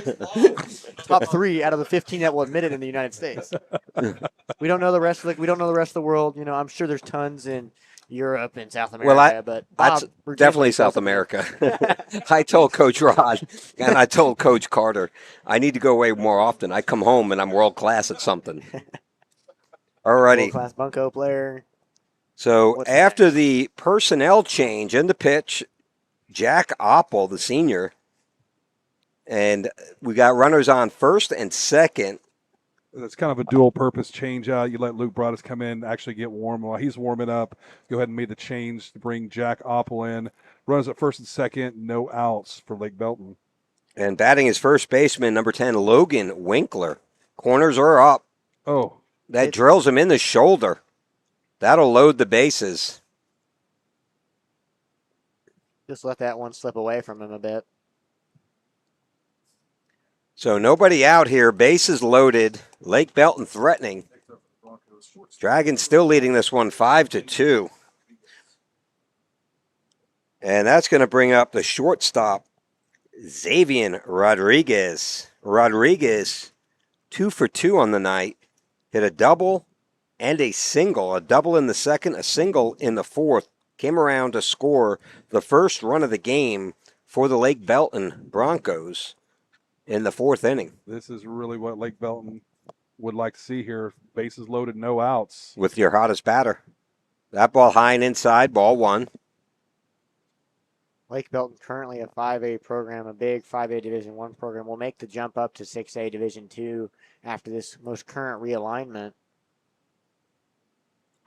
top 3 out of the 15 that will admit it in the United States? We don't know the rest of the world. You know, I'm sure there's tons in Europe and South America. Well, but that's Bob routinely definitely says South something. America. I told Coach Rod and I told Coach Carter, I need to go away more often. I come home and I'm world class at something. Alrighty. World-class bunko player. So What's after next? the personnel change in the pitch, Jack Oppel, the senior, and we got runners on first and second. That's kind of a dual purpose change out. You let Luke Broadus come in, actually get warm. While he's warming up, go ahead and make the change to bring Jack Oppel in. Runners at first and second, no outs for Lake Belton. And batting his first baseman, number 10, Logan Winkler. Corners are up. Oh, That drills him in the shoulder. That'll load the bases. Just let that one slip away from him a bit. So nobody out here. Bases loaded. Lake Belton threatening. Dragons still leading this one 5-2. And that's going to bring up the shortstop, Xavier Rodriguez. Rodriguez, 2 for 2 on the night. Hit a double and a single. A double in the second, a single in the fourth. Came around to score the first run of the game for the Lake Belton Broncos in the 4th inning. this is really what Lake Belton would like to see here. Bases loaded, no outs. With your hottest batter. That ball high and inside, ball 1. Lake Belton currently a 5A program, a big 5A Division I program. Will make the jump up to 6A Division II after this most current realignment.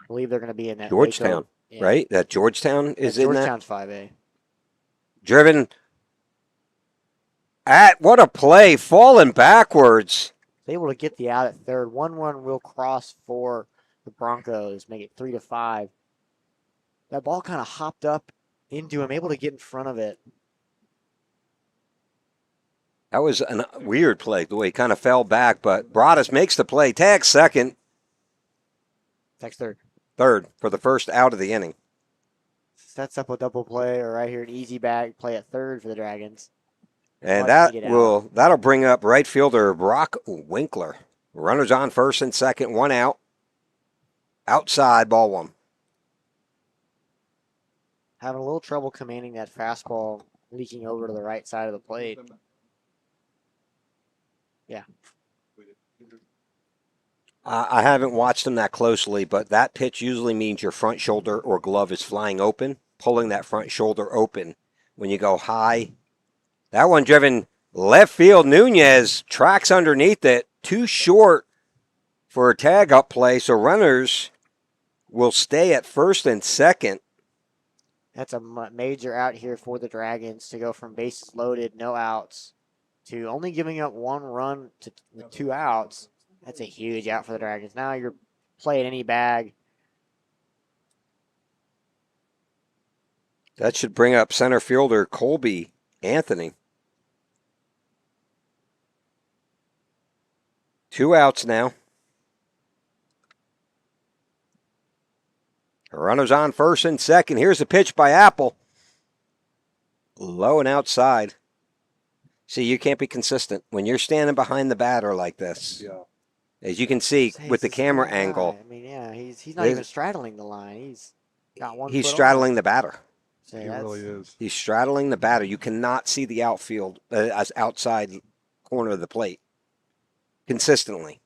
I believe they're going to be in that Georgetown, Waco, yeah. right? That Georgetown is in that. Georgetown's 5A. Driven at, what a play, falling backwards. Able to get the out at third. 1-1 real cross for the Broncos, make it 3-5. That ball kind of hopped up into him, able to get in front of it. That was a weird play, the way he kind of fell back, but Broadus makes the play. Tags second, Next third. third for the first out of the inning. Sets up a double play, or right here an easy bag play at third for the Dragons. And Watch it that'll bring up right fielder Brock Winkler. Runners on first and second, 1 out. Outside, ball 1. Having a little trouble commanding that fastball leaking over to the right side of the plate. Yeah. I haven't watched him that closely, but that pitch usually means your front shoulder or glove is flying open, pulling that front shoulder open when you go high. That one driven left field. Nunez tracks underneath it, too short for a tag up play, so runners will stay at first and second. That's a major out here for the Dragons to go from bases loaded, no outs, to only giving up 1 run to 2 outs. That's a huge out for the Dragons. Now you're playing any bag. That should bring up center fielder Colby Anthony. 2 outs now. Runners on first and second. Here's the pitch by Apple. Low and outside. See, you can't be consistent when you're standing behind the batter like this. Yeah. As you can see with the camera angle, I mean, yeah, he's not even straddling the line. He's got 1 he's foot straddling the batter. So He that's- really is. He's straddling the batter. You cannot see the outfield as outside corner of the plate consistently.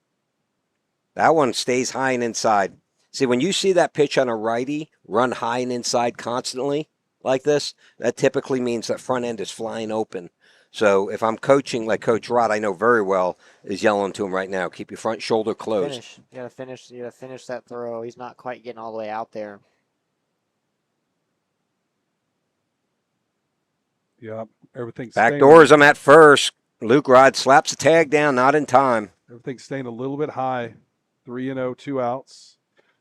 That one stays high and inside. See, when you see that pitch on a righty run high and inside constantly, like this, that typically means that front end is flying open. So if I'm coaching like Coach Rod, I know very well, is yelling to him right now, keep your front shoulder closed. Finish. You gotta finish. You gotta finish that throw. He's not quite getting all the way out there. Yeah, everything's Backdoors him at first. Luke Rod slaps the tag down, not in time. Everything's staying a little bit high. 3-0, 2 outs.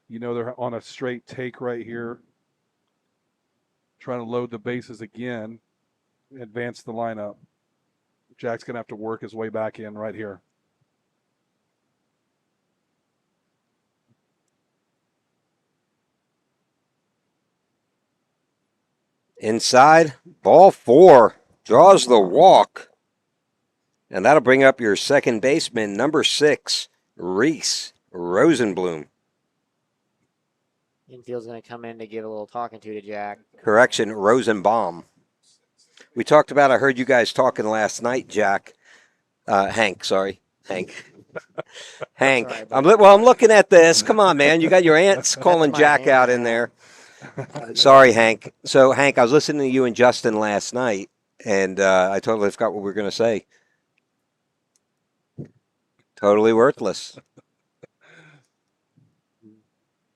You know they're on a straight take right here. Trying to load the bases again. Advance the lineup. Jack's going to have to work his way back in right here. Inside, ball 4. Draws the walk. And that'll bring up your second baseman, number 6, Reese Rosenblum. Infield's going to come in to give a little talking to Jack. Correction, Rosenbaum. We talked about, I heard you guys talking last night, Jack. Hank. Hank. Sorry, I'm looking at this. Come on, man. You got your aunts calling my Jack aunt out in now. there. Sorry, Hank. So, Hank, I was listening to you and Justin last night, and I totally forgot what we were going to say. Totally worthless.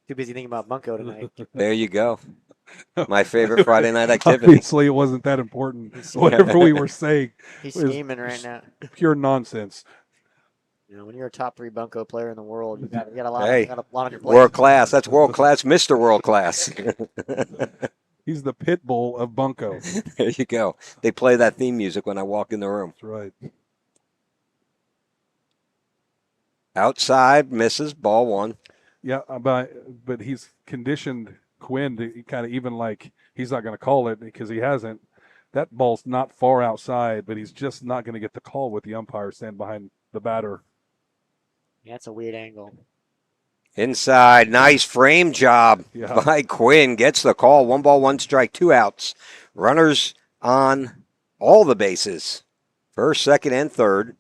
Too busy thinking about Bunko tonight. There you go. My favorite Friday night activity. Obviously, it wasn't that important. Whatever we were saying, He's was scheming right now. pure nonsense. You know, when you're a top 3 Bunko player in the world, you got a lot. Hey, You got a lot on your plate. World class. That's world class, Mr. World Class. He's the pit bull of Bunko. There you go. They play that theme music when I walk in the room. That's right. Outside, misses, ball 1. Yeah, but he's conditioned Quinn to kind of even like he's not going to call it because he hasn't. That ball's not far outside, but he's just not going to get the call with the umpire standing behind the batter. Yeah, that's a weird angle. Inside, nice frame job Yeah. by Quinn. Gets the call. 1 ball, 1 strike, 2 outs. Runners on all the bases. First, second, and third.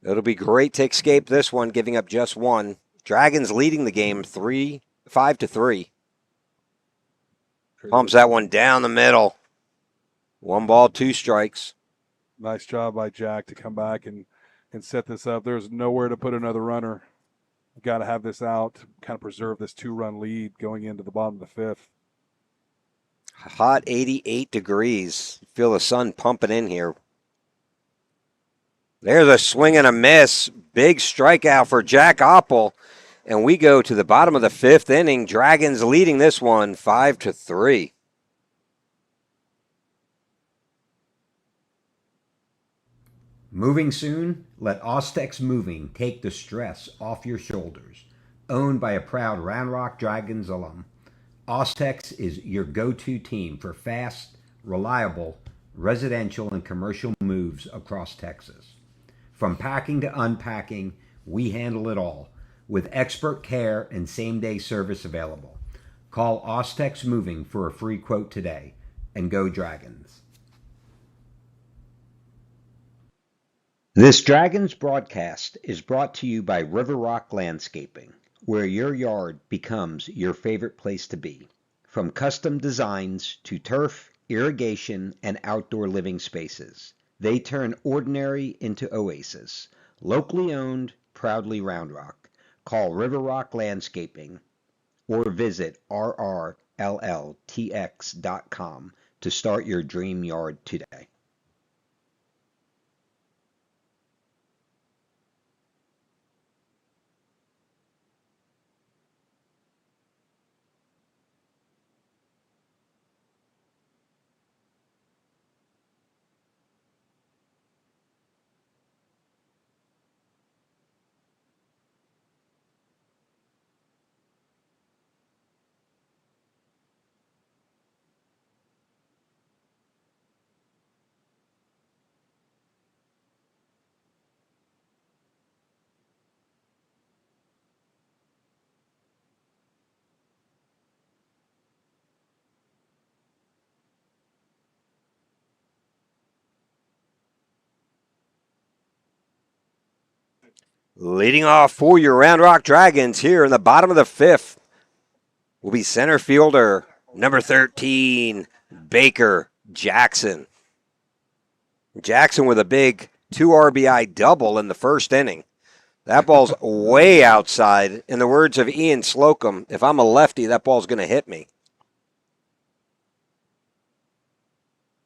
It'll be great to escape this one, giving up just 1. Dragons leading the game 5-3. Pumps that one down the middle. 1 ball, 2 strikes. Nice job by Jack to come back and set this up. There's nowhere to put another runner. Got to have this out, kind of preserve this 2-run lead going into the bottom of the 5th. Hot 88 degrees. Feel the sun pumping in here. There's a swing and a miss. Big strikeout for Jack Oppel. And we go to the bottom of the 5th inning. Dragons leading this one 5-3. Moving soon? Let Ostex Moving take the stress off your shoulders. Owned by a proud Round Rock Dragons alum, Ostex is your go-to team for fast, reliable, residential and commercial moves across Texas. From packing to unpacking, we handle it all with expert care and same-day service available. Call Ostex Moving for a free quote today, and go Dragons. This Dragons broadcast is brought to you by River Rock Landscaping, where your yard becomes your favorite place to be. From custom designs to turf, irrigation, and outdoor living spaces, they turn ordinary into oasis. Locally owned, proudly Round Rock. Call River Rock Landscaping or visit rrlltx.com to start your dream yard today. Leading off for your Round Rock Dragons here in the bottom of the 5th will be center fielder number 13, Baker Jackson. Jackson with a big 2 RBI double in the first inning. That ball's way outside. In the words of Ian Slocum, if I'm a lefty, that ball's going to hit me.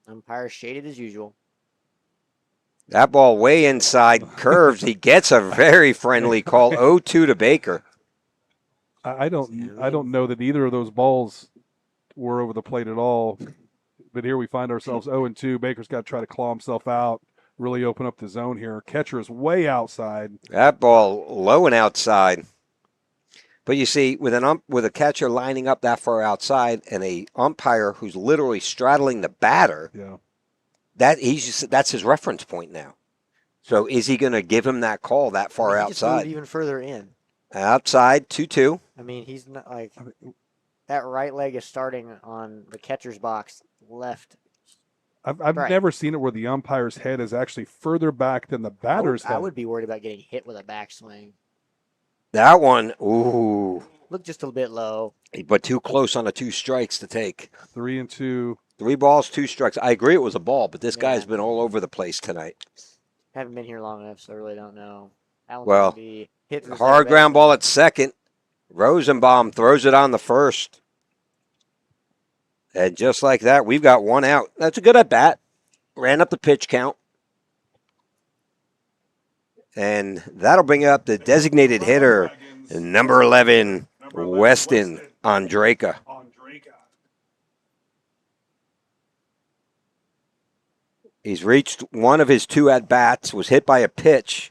Umpire shaded as usual. That ball way inside, curves. He gets a very friendly call. 0-2 to Baker. I don't know that either of those balls were over the plate at all. But here we find ourselves 0-2. Baker's got to try to claw himself out, really open up the zone here. Catcher is way outside. That ball low and outside. But you see, with a catcher lining up that far outside and a umpire who's literally straddling the batter, Yeah. that's his reference point now. So is he going to give him that call that far He just moved outside? even further in. Outside, 2-2. I mean, he's not like that right leg is starting on the catcher's box left. I've Right. never seen it where the umpire's head is actually further back than the batter's I head. would be worried about getting hit with a backswing. That one, ooh. Look just a bit low. But too close on the 2 strikes to take. 3-2. 3 balls, 2 strikes. I agree it was a ball, but this Yeah. guy's been all over the place tonight. Haven't been here long enough, so I really don't know. That one's Well, gonna be hit for the Hard second ground baseman. ball at second. Rosenbaum throws it on the first. And just like that, we've got 1 out. That's a good at bat. Ran up the pitch count. And that'll bring up the designated hitter, number 11, Weston Andraka. He's reached one of his 2 at-bats, was hit by a pitch.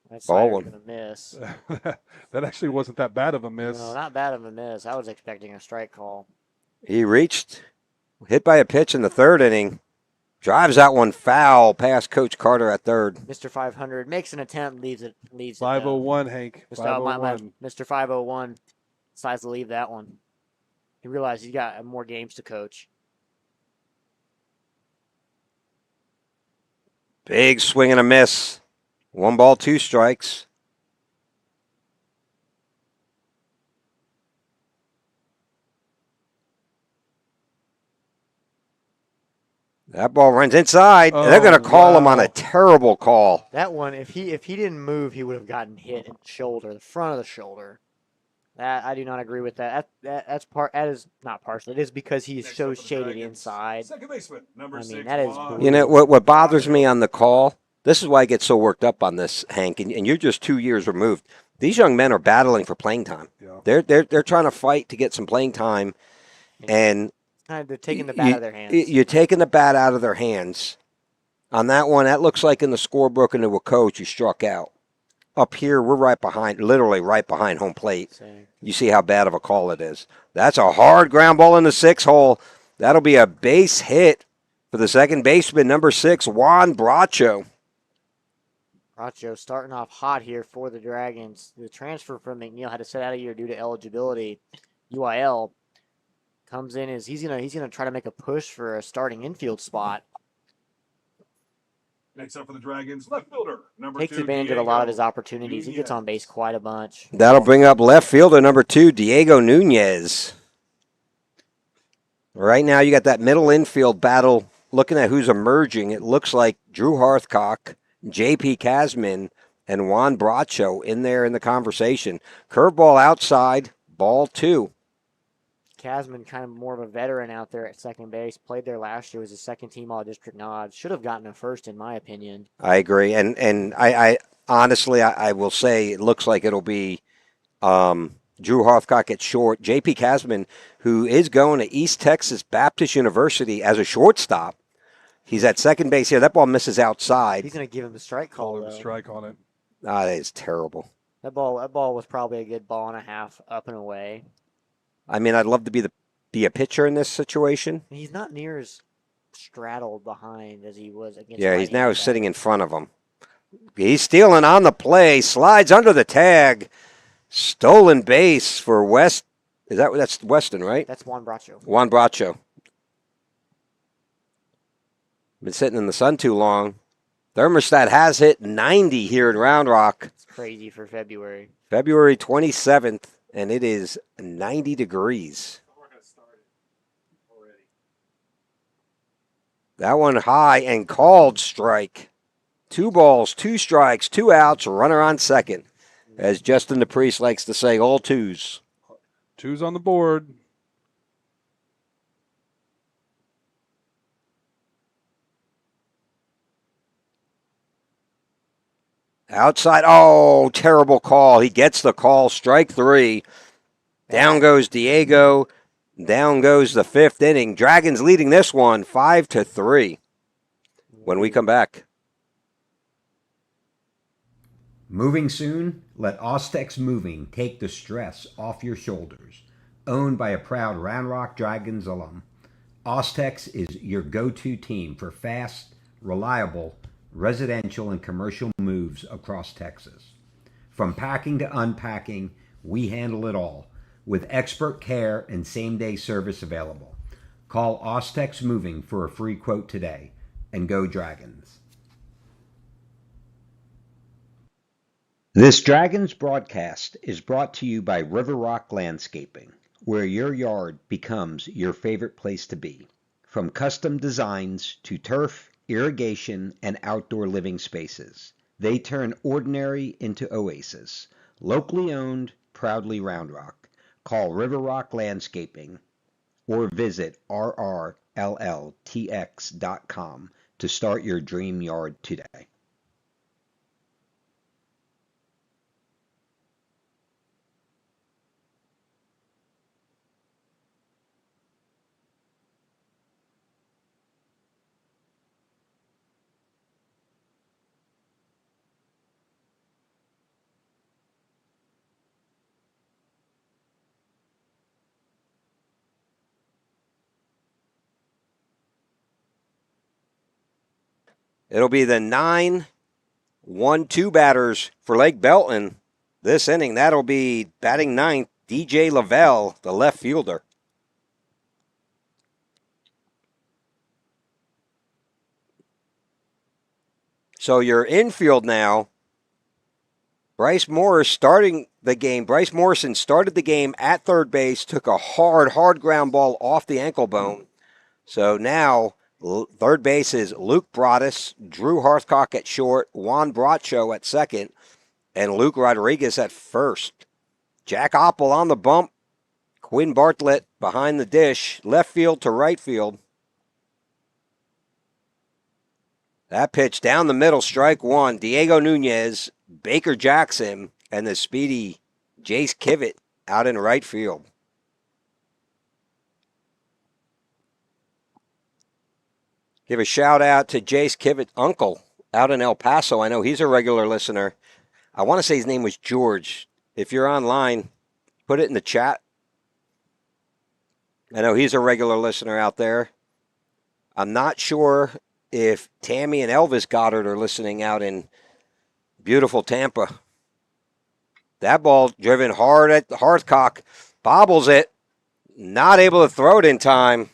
That Ball slider's one. gonna miss. That actually wasn't that bad of a miss. No, not bad of a miss. I was expecting a strike call. He reached, hit by a pitch in the 3rd inning. Drives that one foul past Coach Carter at third. Mr. 500 makes an attempt, leaves it. 501, Hank. Mr. Oh, my 501. Mr. 501 decides to leave that one. He realized he's got more games to coach. Big swing and a miss. 1 ball, 2 strikes. That ball runs inside. They're going to call him on a terrible call. That one, if he didn't move, he would have gotten hit in the shoulder, the front of the shoulder. That I do not agree with that. That is not partial. It is because he's so shaded inside. Second baseman, number I mean, 6, that is Juan. You know, what bothers me on the call, this is why I get so worked up on this, Hank, and you're just 2 years removed. These young men are battling for playing time. Yeah. They're trying to fight to get some playing time, and They're taking the bat out of their hands. You're taking the bat out of their hands. On that one, that looks like in the scorebook into a coach, you struck out. Up here, we're right behind, literally right behind home plate. You see how bad of a call it is. That's a hard ground ball in the 6 hole. That'll be a base hit for the second baseman, number 6, Juan Bracho. Bracho starting off hot here for the Dragons. The transfer from McNeil had to sit out a year due to eligibility. UIL comes in as he's gonna try to make a push for a starting infield spot. Next up for the Dragons, left fielder, number 2, Takes advantage of a lot of his Diego opportunities. He gets on base quite a bunch. That'll bring up left fielder, number 2, Diego Nunez. Right now, you got that middle infield battle. Looking at who's emerging, it looks like Drew Hearthcock, J.P. Kasman, and Juan Bracho in there in the conversation. Curveball outside, ball 2. Kasman, kind of more of a veteran out there at second base. Played there last year. Was a second-team All-District nod. Should have gotten a first, in my opinion. I agree, and I honestly, I will say it looks like it'll be Drew Hearthcock at short. J.P. Kasman, who is going to East Texas Baptist University as a shortstop. He's at second base here. That ball misses outside. He's going to give him the strike call, Call him a though. strike on it. That is terrible. That ball was probably a good ball and a half up and away. I mean, I'd love to be a pitcher in this situation. He's not near as straddled behind as he was against. Yeah, he's now right-handed sitting in front of him. He's stealing on the play, slides under the tag. Stolen base for West. That's Weston, right? That's Juan Bracho. Juan Bracho. Been sitting in the sun too long. Thermostat has hit 90 here in Round Rock. It's crazy for February. February 27th, and it is 90 degrees. That one high and called strike. 2 balls, 2 strikes, 2 outs, runner on second. As Justin the Priest likes to say, all twos. 2's on the board. Outside, oh, terrible call. He gets the call, strike 3. Down goes Diego. Down goes the 5th inning. Dragons leading this one 5-3 when we come back. Moving soon? Let Ostex Moving take the stress off your shoulders. Owned by a proud Round Rock Dragons alum, Ostex is your go-to team for fast, reliable, residential and commercial moves across Texas. From packing to unpacking, we handle it all, with expert care and same-day service available. Call Ostex Moving for a free quote today, and go Dragons. This Dragons broadcast is brought to you by River Rock Landscaping, where your yard becomes your favorite place to be. From custom designs to turf, irrigation, and outdoor living spaces, they turn ordinary into oasis. Locally owned, proudly Round Rock. Call River Rock Landscaping or visit rrlltx.com to start your dream yard today. It'll be the 9-1-2 batters for Lake Belton this inning. That'll be batting 9th, DJ Lavelle, the left fielder. So your infield now, Bryce Morris starting the game. Bryce Morrison started the game at third base, took a hard ground ball off the ankle bone. So now third base is Luke Broadus, Drew Harthcock at short, Juan Bracho at second, and Luke Rodriguez at first. Jack Oppel on the bump, Quinn Bartlett behind the dish, left field to right field. That pitch down the middle, strike 1. Diego Nunez, Baker Jackson, and the speedy Jace Kivett out in right field. Give a shout out to Jace Kivett's uncle out in El Paso. I know he's a regular listener. I want to say his name was George. If you're online, put it in the chat. I know he's a regular listener out there. I'm not sure if Tammy and Elvis Goddard are listening out in beautiful Tampa. That ball driven hard at Harthcock. Bobbles it. Not able to throw it in time.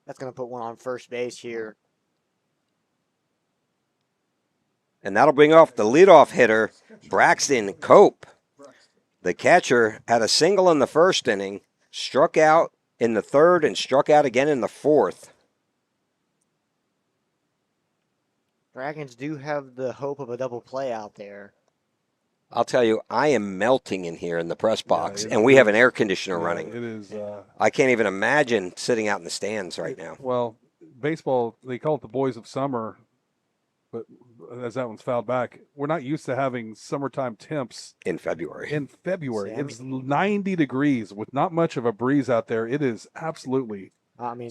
That's going to put one on first base here. And that'll bring off the leadoff hitter, Braxton Cope. The catcher had a single in the first inning, struck out in the third, and struck out again in the fourth. Dragons do have the hope of a double play out there. I'll tell you, I am melting in here in the press box, and we have an air conditioner running. It is. I can't even imagine sitting out in the stands right now. Well, baseball, they call it the boys of summer, but as that one's fouled back, we're not used to having summertime temps In February. It's 90 degrees with not much of a breeze out there. It is absolutely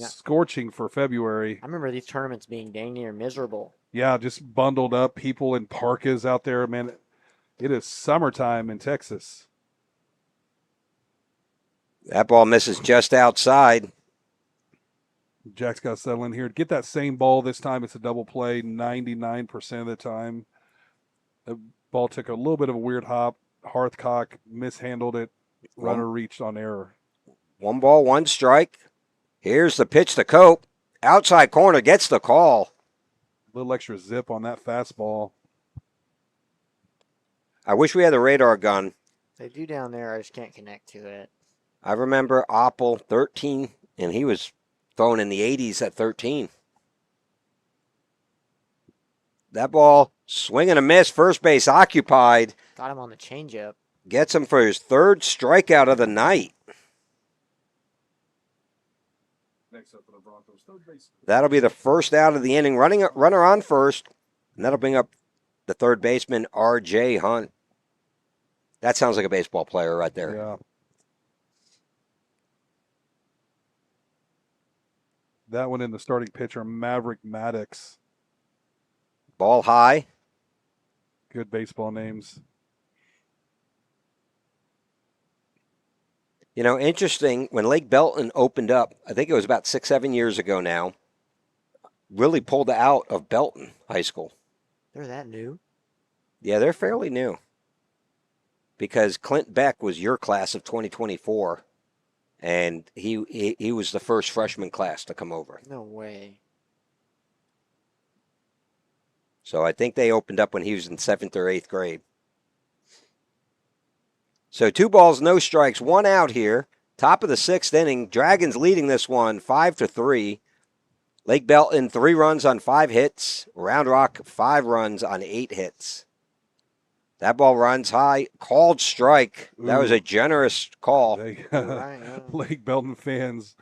scorching for February. I remember these tournaments being dang near miserable. Yeah, just bundled up, people in parkas out there. Man, it is summertime in Texas. That ball misses just outside. Jack's got to settle in here. Get that same ball this time. It's a double play 99% of the time. The ball took a little bit of a weird hop. Harthcock mishandled it. Runner reached on error. 1 ball, 1 strike. Here's the pitch to Cope. Outside corner, gets the call. A little extra zip on that fastball. I wish we had a radar gun. They do down there. I just can't connect to it. I remember Oppel 13, and he was throwing in the 80s at 13. That ball, swing and a miss, first base occupied. Got him on the changeup. Gets him for his third strikeout of the night. Next up for the Broncos, third base. That'll be the first out of the inning. Runner on first, and that'll bring up the third baseman, R.J. Hunt. That sounds like a baseball player right there. Yeah. That one in the starting pitcher, Maverick Maddox. Ball high. Good baseball names. You know, interesting, when Lake Belton opened up, I think it was about 6-7 years ago now, really pulled out of Belton High School. They're that new? Yeah, they're fairly new. Because Clint Beck was your class of 2024, and he was the first freshman class to come over. No way. So I think they opened up when he was in 7th or 8th grade. So 2 balls, no strikes, 1 out here. Top of the 6th inning. Dragons leading this one 5-3. Lake Belton 3 runs on 5 hits. Round Rock 5 runs on 8 hits. That ball runs high. Called strike. That was a generous call. They, Right, yeah. Lake Belton fans,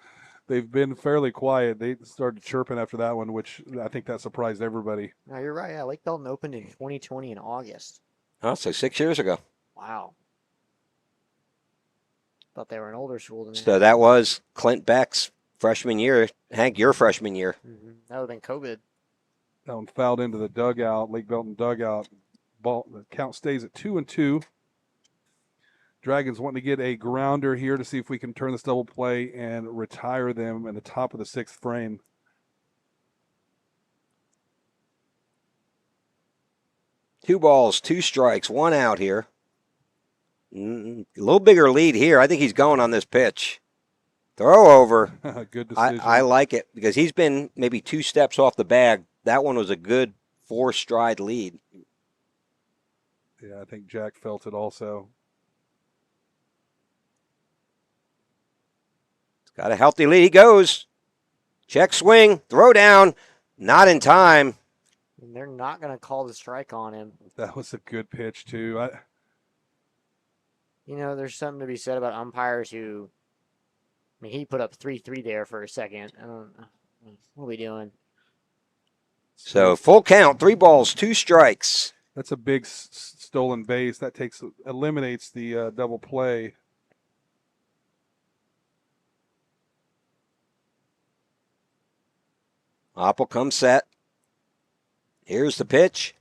they've been fairly quiet. They started chirping after that one, which I think that surprised everybody. No, you're right. Yeah, Lake Belton opened in 2020 in August. Oh, so 6 years ago. Wow. Thought they were an older school than So that was Clint Beck's freshman year. Hank, your freshman year. Mm-hmm. That would have been COVID. That one fouled into the dugout, Lake Belton dugout. Ball, the count stays at 2-2. Dragons wanting to get a grounder here to see if we can turn this double play and retire them in the top of the 6th frame. Two balls, 2 strikes, 1 out here. A little bigger lead here. I think he's going on this pitch. Throw over. Good decision. I like it because he's been maybe 2 steps off the bag. That one was a good 4-stride lead. Yeah, I think Jack felt it also. Got a healthy lead. He goes. Check swing. Throw down. Not in time. And they're not going to call the strike on him. That was a good pitch, too. You know, there's something to be said about umpires who, I mean, he put up 3-3 there for a second. What are we doing? So full count. 3 balls, 2 strikes. That's a big stolen base. That eliminates the double play. Oppel comes set. Here's the pitch.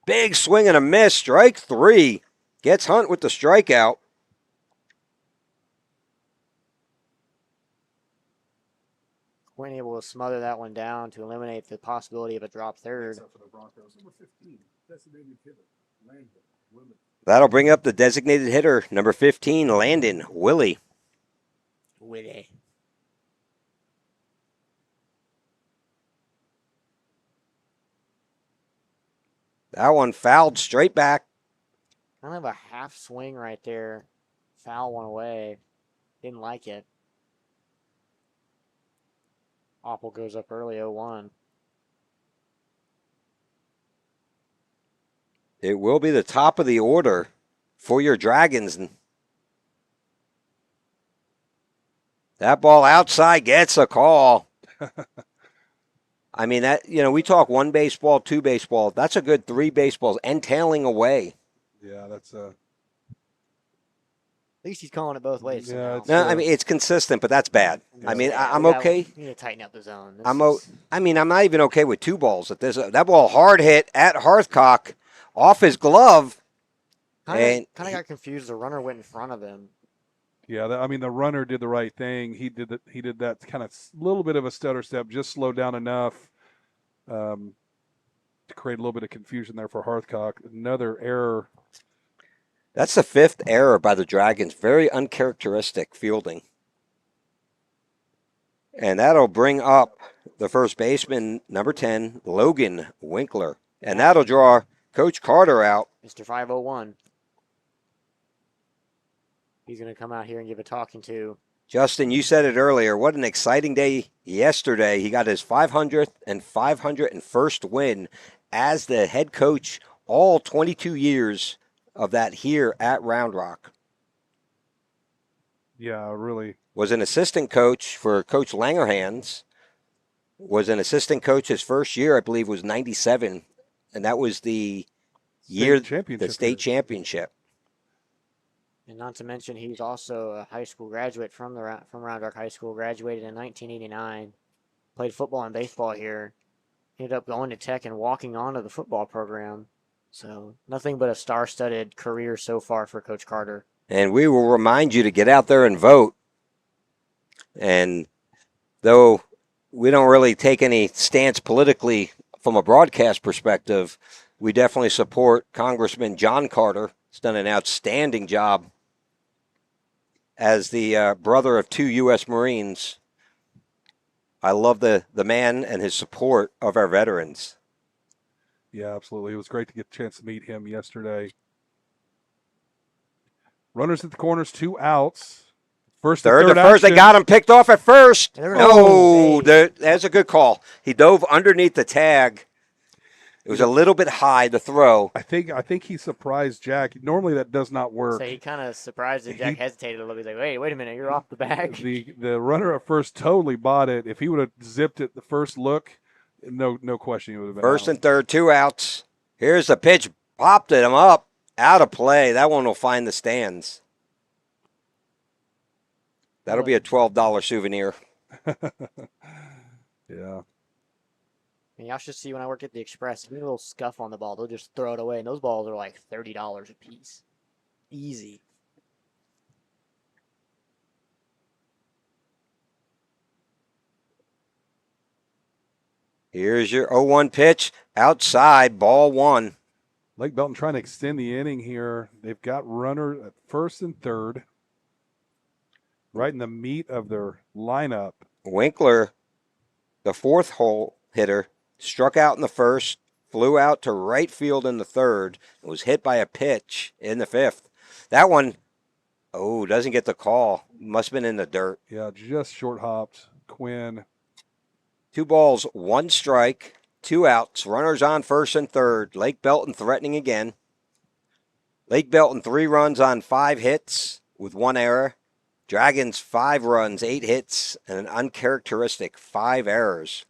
Big swing and a miss. Strike 3. Gets Hunt with the strikeout. Weren't able to smother that one down to eliminate the possibility of a drop third. For the Broncos, number 15, designated hitter, Landon Willie. That'll bring up the designated hitter, number 15, Landon Willie. Willie. That one fouled straight back. Kind of a half swing right there. Foul one away. Didn't like it. Oppel goes up early 0-1. It will be the top of the order for your Dragons. That ball outside gets a call. I mean, that, you know, we talk 1 baseball, 2 baseball. That's a good 3 baseballs and tailing away. Yeah, that's At least he's calling it both ways. Yeah, somehow. No, I mean, it's consistent, but that's bad. I mean, I'm okay. You need to tighten up the zone. I'm not even okay with 2 balls at this. That ball hard hit at Hearthcock off his glove. Kind of got confused. The runner went in front of him. Yeah, I mean, the runner did the right thing. He did that kind of little bit of a stutter step, just slowed down enough to create a little bit of confusion there for Hearthcock. Another error. That's the 5th error by the Dragons. Very uncharacteristic fielding. And that'll bring up the first baseman, number 10, Logan Winkler. And that'll draw Coach Carter out. Mr. 501. he's going to come out here and give a talking to. Justin, you said it earlier. What an exciting day yesterday. He got his 500th and 501st win as the head coach all 22 years of that here at Round Rock. Yeah, really. Was an assistant coach for Coach Langerhans. Was an assistant coach his first year, I believe, was 97. And that was the year, the state championship. And not to mention, he's also a high school graduate from Round Rock High School. Graduated in 1989. Played football and baseball here. Ended up going to Tech and walking onto the football program. So nothing but a star-studded career so far for Coach Carter. And we will remind you to get out there and vote. And though we don't really take any stance politically from a broadcast perspective, we definitely support Congressman John Carter. He's done an outstanding job as the brother of 2 U.S. Marines. I love the man and his support of our veterans. Yeah, absolutely. It was great to get a chance to meet him yesterday. Runners at the corners, 2 outs. First and Third third to first. action. They got him picked off at first. There we No, go. that's a good call. He dove underneath the tag. It was a little bit high to throw. I think he surprised Jack. Normally that does not work. So he kind of surprised that Jack hesitated a little. He's like, wait a minute, you're off the bag. The runner at first totally bought it. If he would have zipped it the first look, no question he would have been First out. and third, 2 outs. Here's the pitch. Popped it him up. Out of play. That one will find the stands. That'll be a $12 souvenir. Yeah. And y'all should see when I work at the Express, if you get a little scuff on the ball, they'll just throw it away. And those balls are like $30 a piece. Easy. Here's your 0-1 pitch. Outside, ball 1. Lake Belton trying to extend the inning here. They've got runner at first and third. Right in the meat of their lineup. Winkler, the 4th hole hitter, struck out in the first, flew out to right field in the third, and was hit by a pitch in the 5th. That one, doesn't get the call. Must have been in the dirt. Yeah, just short hopped. Quinn. 2 balls, 1 strike, 2 outs. Runners on first and third. Lake Belton threatening again. Lake Belton 3 runs on 5 hits with 1 error. Dragons 5 runs, 8 hits, and an uncharacteristic 5 errors.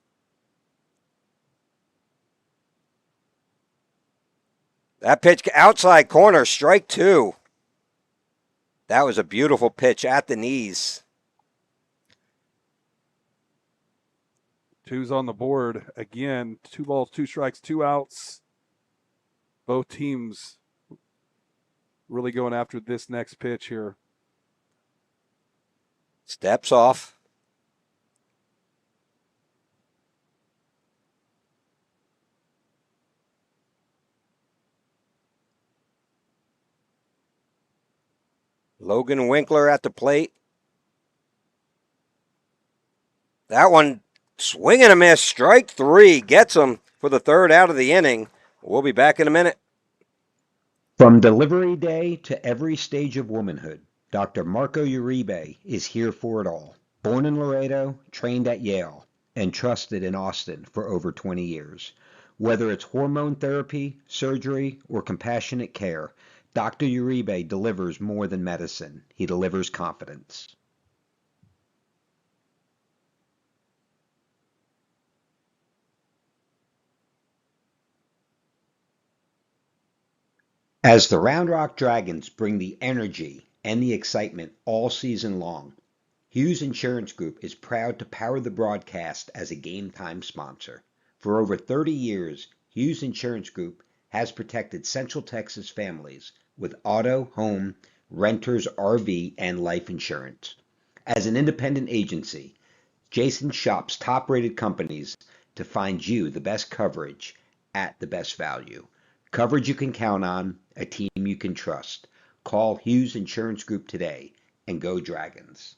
That pitch outside corner, strike 2. That was a beautiful pitch at the knees. 2's on the board again. 2 balls, 2 strikes, 2 outs. Both teams really going after this next pitch here. Steps off. Logan Winkler at the plate. That one, swing and a miss. Strike 3 gets him for the 3rd out of the inning. We'll be back in a minute. From delivery day to every stage of womanhood, Dr. Marco Uribe is here for it all. Born in Laredo, trained at Yale, and trusted in Austin for over 20 years. Whether it's hormone therapy, surgery, or compassionate care, Dr. Uribe delivers more than medicine. He delivers confidence. As the Round Rock Dragons bring the energy and the excitement all season long, Hughes Insurance Group is proud to power the broadcast as a game time sponsor. For over 30 years, Hughes Insurance Group has protected Central Texas families with auto, home, renters, RV, and life insurance. As an independent agency, Jason shops top-rated companies to find you the best coverage at the best value. Coverage you can count on, a team you can trust. Call Hughes Insurance Group today and go Dragons.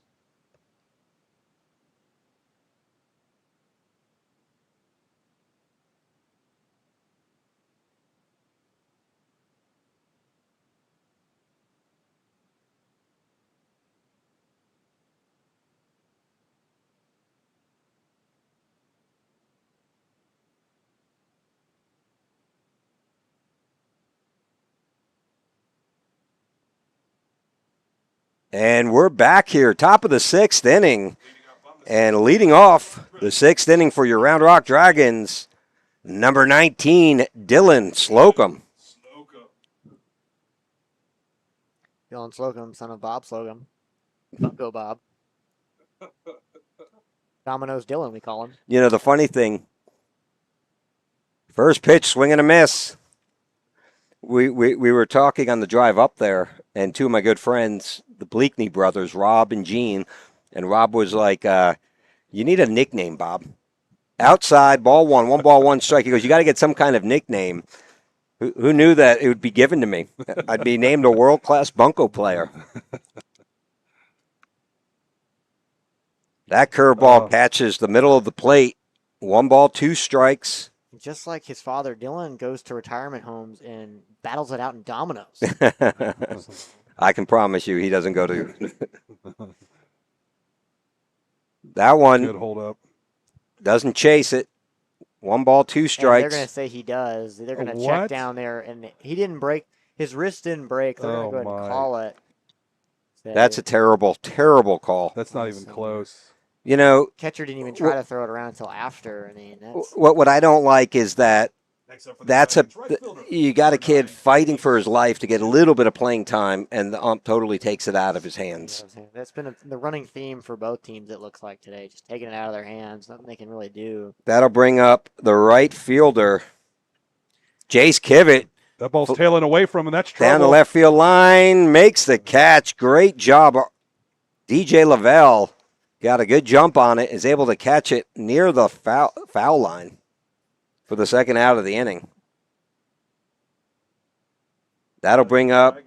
And we're back here, top of the sixth inning. And leading off the sixth inning for your Round Rock Dragons, number 19, Dylan Slocum. Dylan Slocum, son of Bob Slocum. Bunko Bob. Domino's Dylan, we call him. You know, the funny thing, first pitch, swing and a miss. We were talking on the drive up there, and two of my good friends, the Bleakney brothers, Rob and Gene, and Rob was like, you need a nickname, Bob. Outside, ball one ball, one strike. He goes, you got to get some kind of nickname. Who knew that it would be given to me? I'd be named a world-class bunco player. That curveball catches the middle of the plate. 1 ball, 2 strikes. Just like his father, Dylan goes to retirement homes and battles it out in dominoes. I can promise you he doesn't go to. That one Good hold up. doesn't chase it. 1 ball, 2 And strikes. they're going to say he does. They're going to What? check down there, and he didn't break. His wrist didn't break. They're going to go ahead and call it. Say, That's a terrible, terrible call. That's not even close. You know, catcher didn't even try to throw it around until after. I mean, that's what I don't like is that that's you got a kid fighting for his life to get a little bit of playing time, and the ump totally takes it out of his hands. that's been the running theme for both teams. It looks like today, just taking it out of their hands. Nothing they can really do. That'll bring up the right fielder, Jace Kivett. That ball's tailing away from him. That's trouble. Down the left field line, makes the catch. Great job. DJ Lavelle got a good jump on it, is able to catch it near the foul line for the second out of the inning. That'll bring up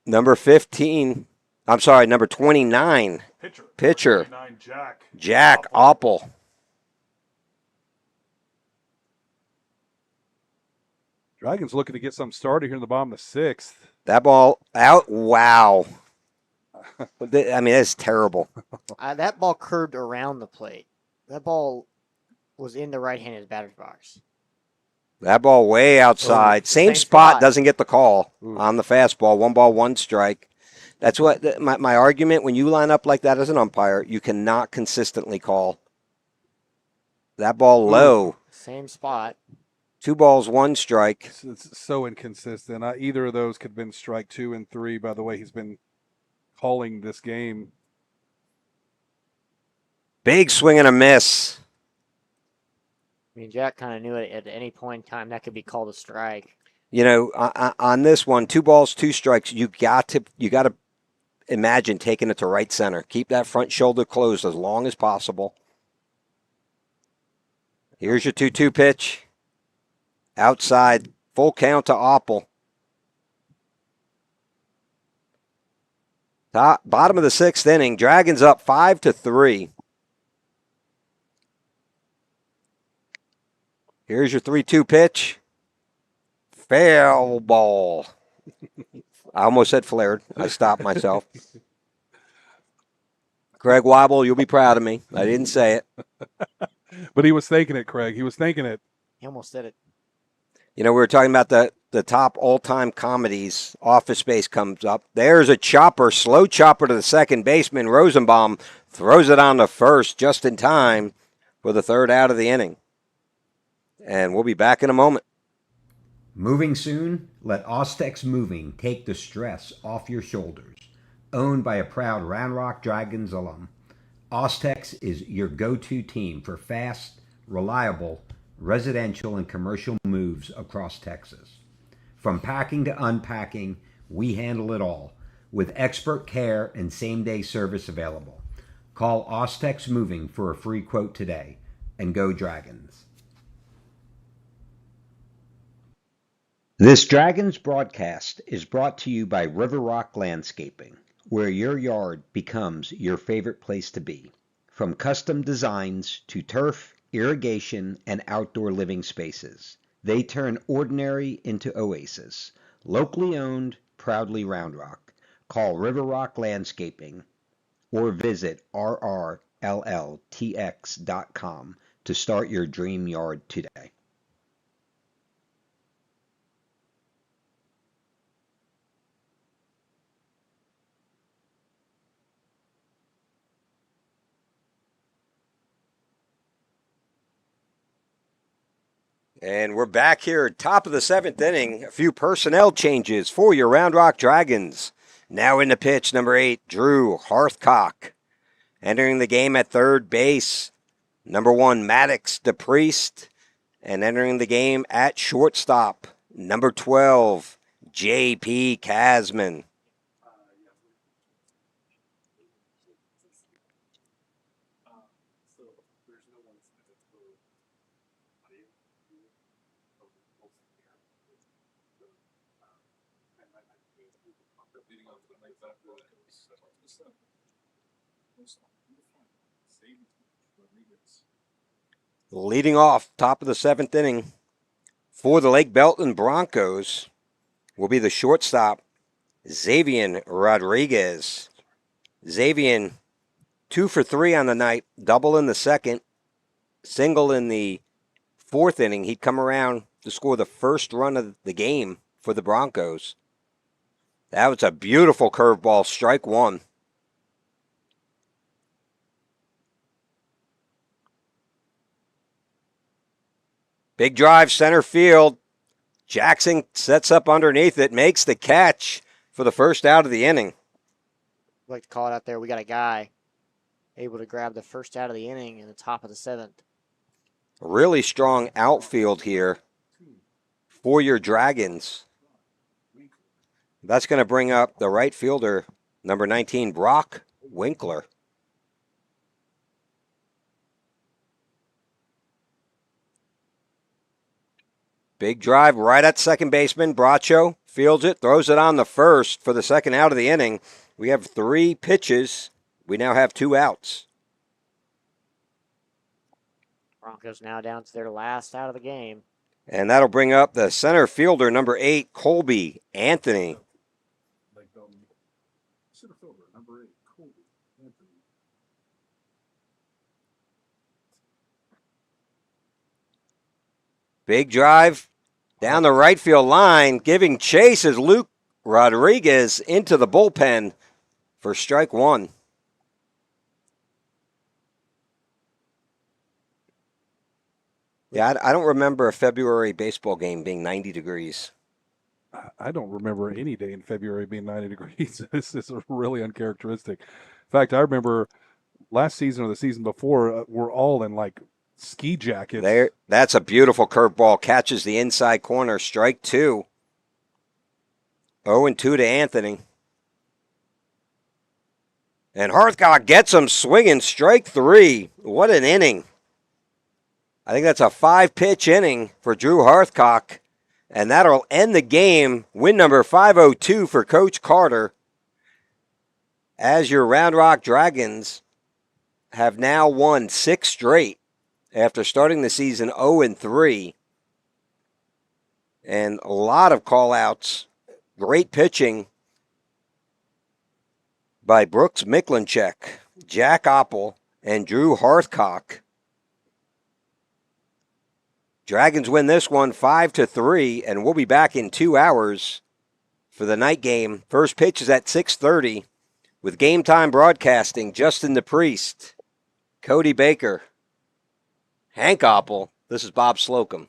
number 15. I'm sorry, number 29. Pitcher. Jack Oppel. Dragons looking to get something started here in the bottom of the sixth. That ball out. Wow. I mean, that's terrible. That ball curved around the plate. That ball was in the right-handed batter's box. That ball way outside. Same spot, doesn't get the call on the fastball. 1 ball, 1 strike. That's what my argument, when you line up like that as an umpire, you cannot consistently call. That ball low. Same spot. 2 balls, 1 strike. It's so inconsistent. Either of those could have been strike 2 and 3 by the way he's been calling this game. Big swing and a miss. I mean, Jack kind of knew it at any point in time that could be called a strike. You know, on this one, 2 balls, 2 strikes. You got to imagine taking it to right center. Keep that front shoulder closed as long as possible. Here's your 2-2 pitch. Outside, full count to Oppel. Bottom of the 6th inning. Dragons up 5-3. Here's your 3-2 pitch. Foul ball. I almost said flared. I stopped myself. Craig Wobble, you'll be proud of me. I didn't say it. But he was thinking it, Craig. He was thinking it. He almost said it. You know, we were talking about the top all-time comedies. Office Space comes up. There's a chopper, slow chopper to the second baseman. Rosenbaum throws it on to first just in time for the 3rd out of the inning. And we'll be back in a moment. Moving soon? Let Ostex Moving take the stress off your shoulders. Owned by a proud Round Rock Dragons alum, Ostex is your go-to team for fast, reliable, residential and commercial moves across Texas. From packing to unpacking, we handle it all, with expert care and same-day service available. Call Ostex Moving for a free quote today, and go Dragons. This Dragons broadcast is brought to you by River Rock Landscaping, where your yard becomes your favorite place to be. From custom designs to turf, irrigation, and outdoor living spaces, they turn ordinary into oasis. Locally owned, proudly Round Rock. Call River Rock Landscaping or visit rrlltx.com to start your dream yard today. And we're back here, top of the 7th inning. A few personnel changes for your Round Rock Dragons. Now in the pitch, number 8, Drew Hearthcock. Entering the game at third base, number 1, Maddox DePriest. And entering the game at shortstop, number 12, J.P. Casman. Leading off, top of the 7th inning for the Lake Belton Broncos will be the shortstop, Xavier Rodriguez. Xavier, 2 for 3 on the night, double in the second, single in the 4th inning. He'd come around to score the first run of the game for the Broncos. That was a beautiful curveball, strike 1. Big drive, center field. Jackson sets up underneath it, makes the catch for the first out of the inning. I'd like to call it out there. We got a guy able to grab the first out of the inning in the top of the 7th. Really strong outfield here for your Dragons. That's going to bring up the right fielder, number 19, Brock Winkler. Big drive right at second baseman. Bracho fields it, throws it on the first for the second out of the inning. We have 3 pitches. We now have 2 outs. Broncos now down to their last out of the game. And that'll bring up the center fielder, number 8, Colby Anthony. Center fielder, number 8, Colby Anthony. Big drive down the right field line. Giving chase is Luke Rodriguez into the bullpen for strike 1. Yeah, I don't remember a February baseball game being 90 degrees. I don't remember any day in February being 90 degrees. This is really uncharacteristic. In fact, I remember last season or the season before, we're all in like ski jackets. That's a beautiful curveball. Catches the inside corner. Strike 2. 0-2 to Anthony. And Hearthcock gets him swinging. Strike 3. What an inning. I think that's a 5-pitch inning for Drew Hearthcock. And that'll end the game. Win number 502 for Coach Carter. As your Round Rock Dragons have now won 6 straight after starting the season 0-3. And a lot of call-outs. Great pitching by Brooks Miklinchek, Jack Oppel, and Drew Hearthcock. Dragons win this one 5-3, and we'll be back in 2 hours for the night game. First pitch is at 6:30 with Game Time Broadcasting. Justin DePriest, Cody Baker, Hank Oppel. This is Bob Slocum.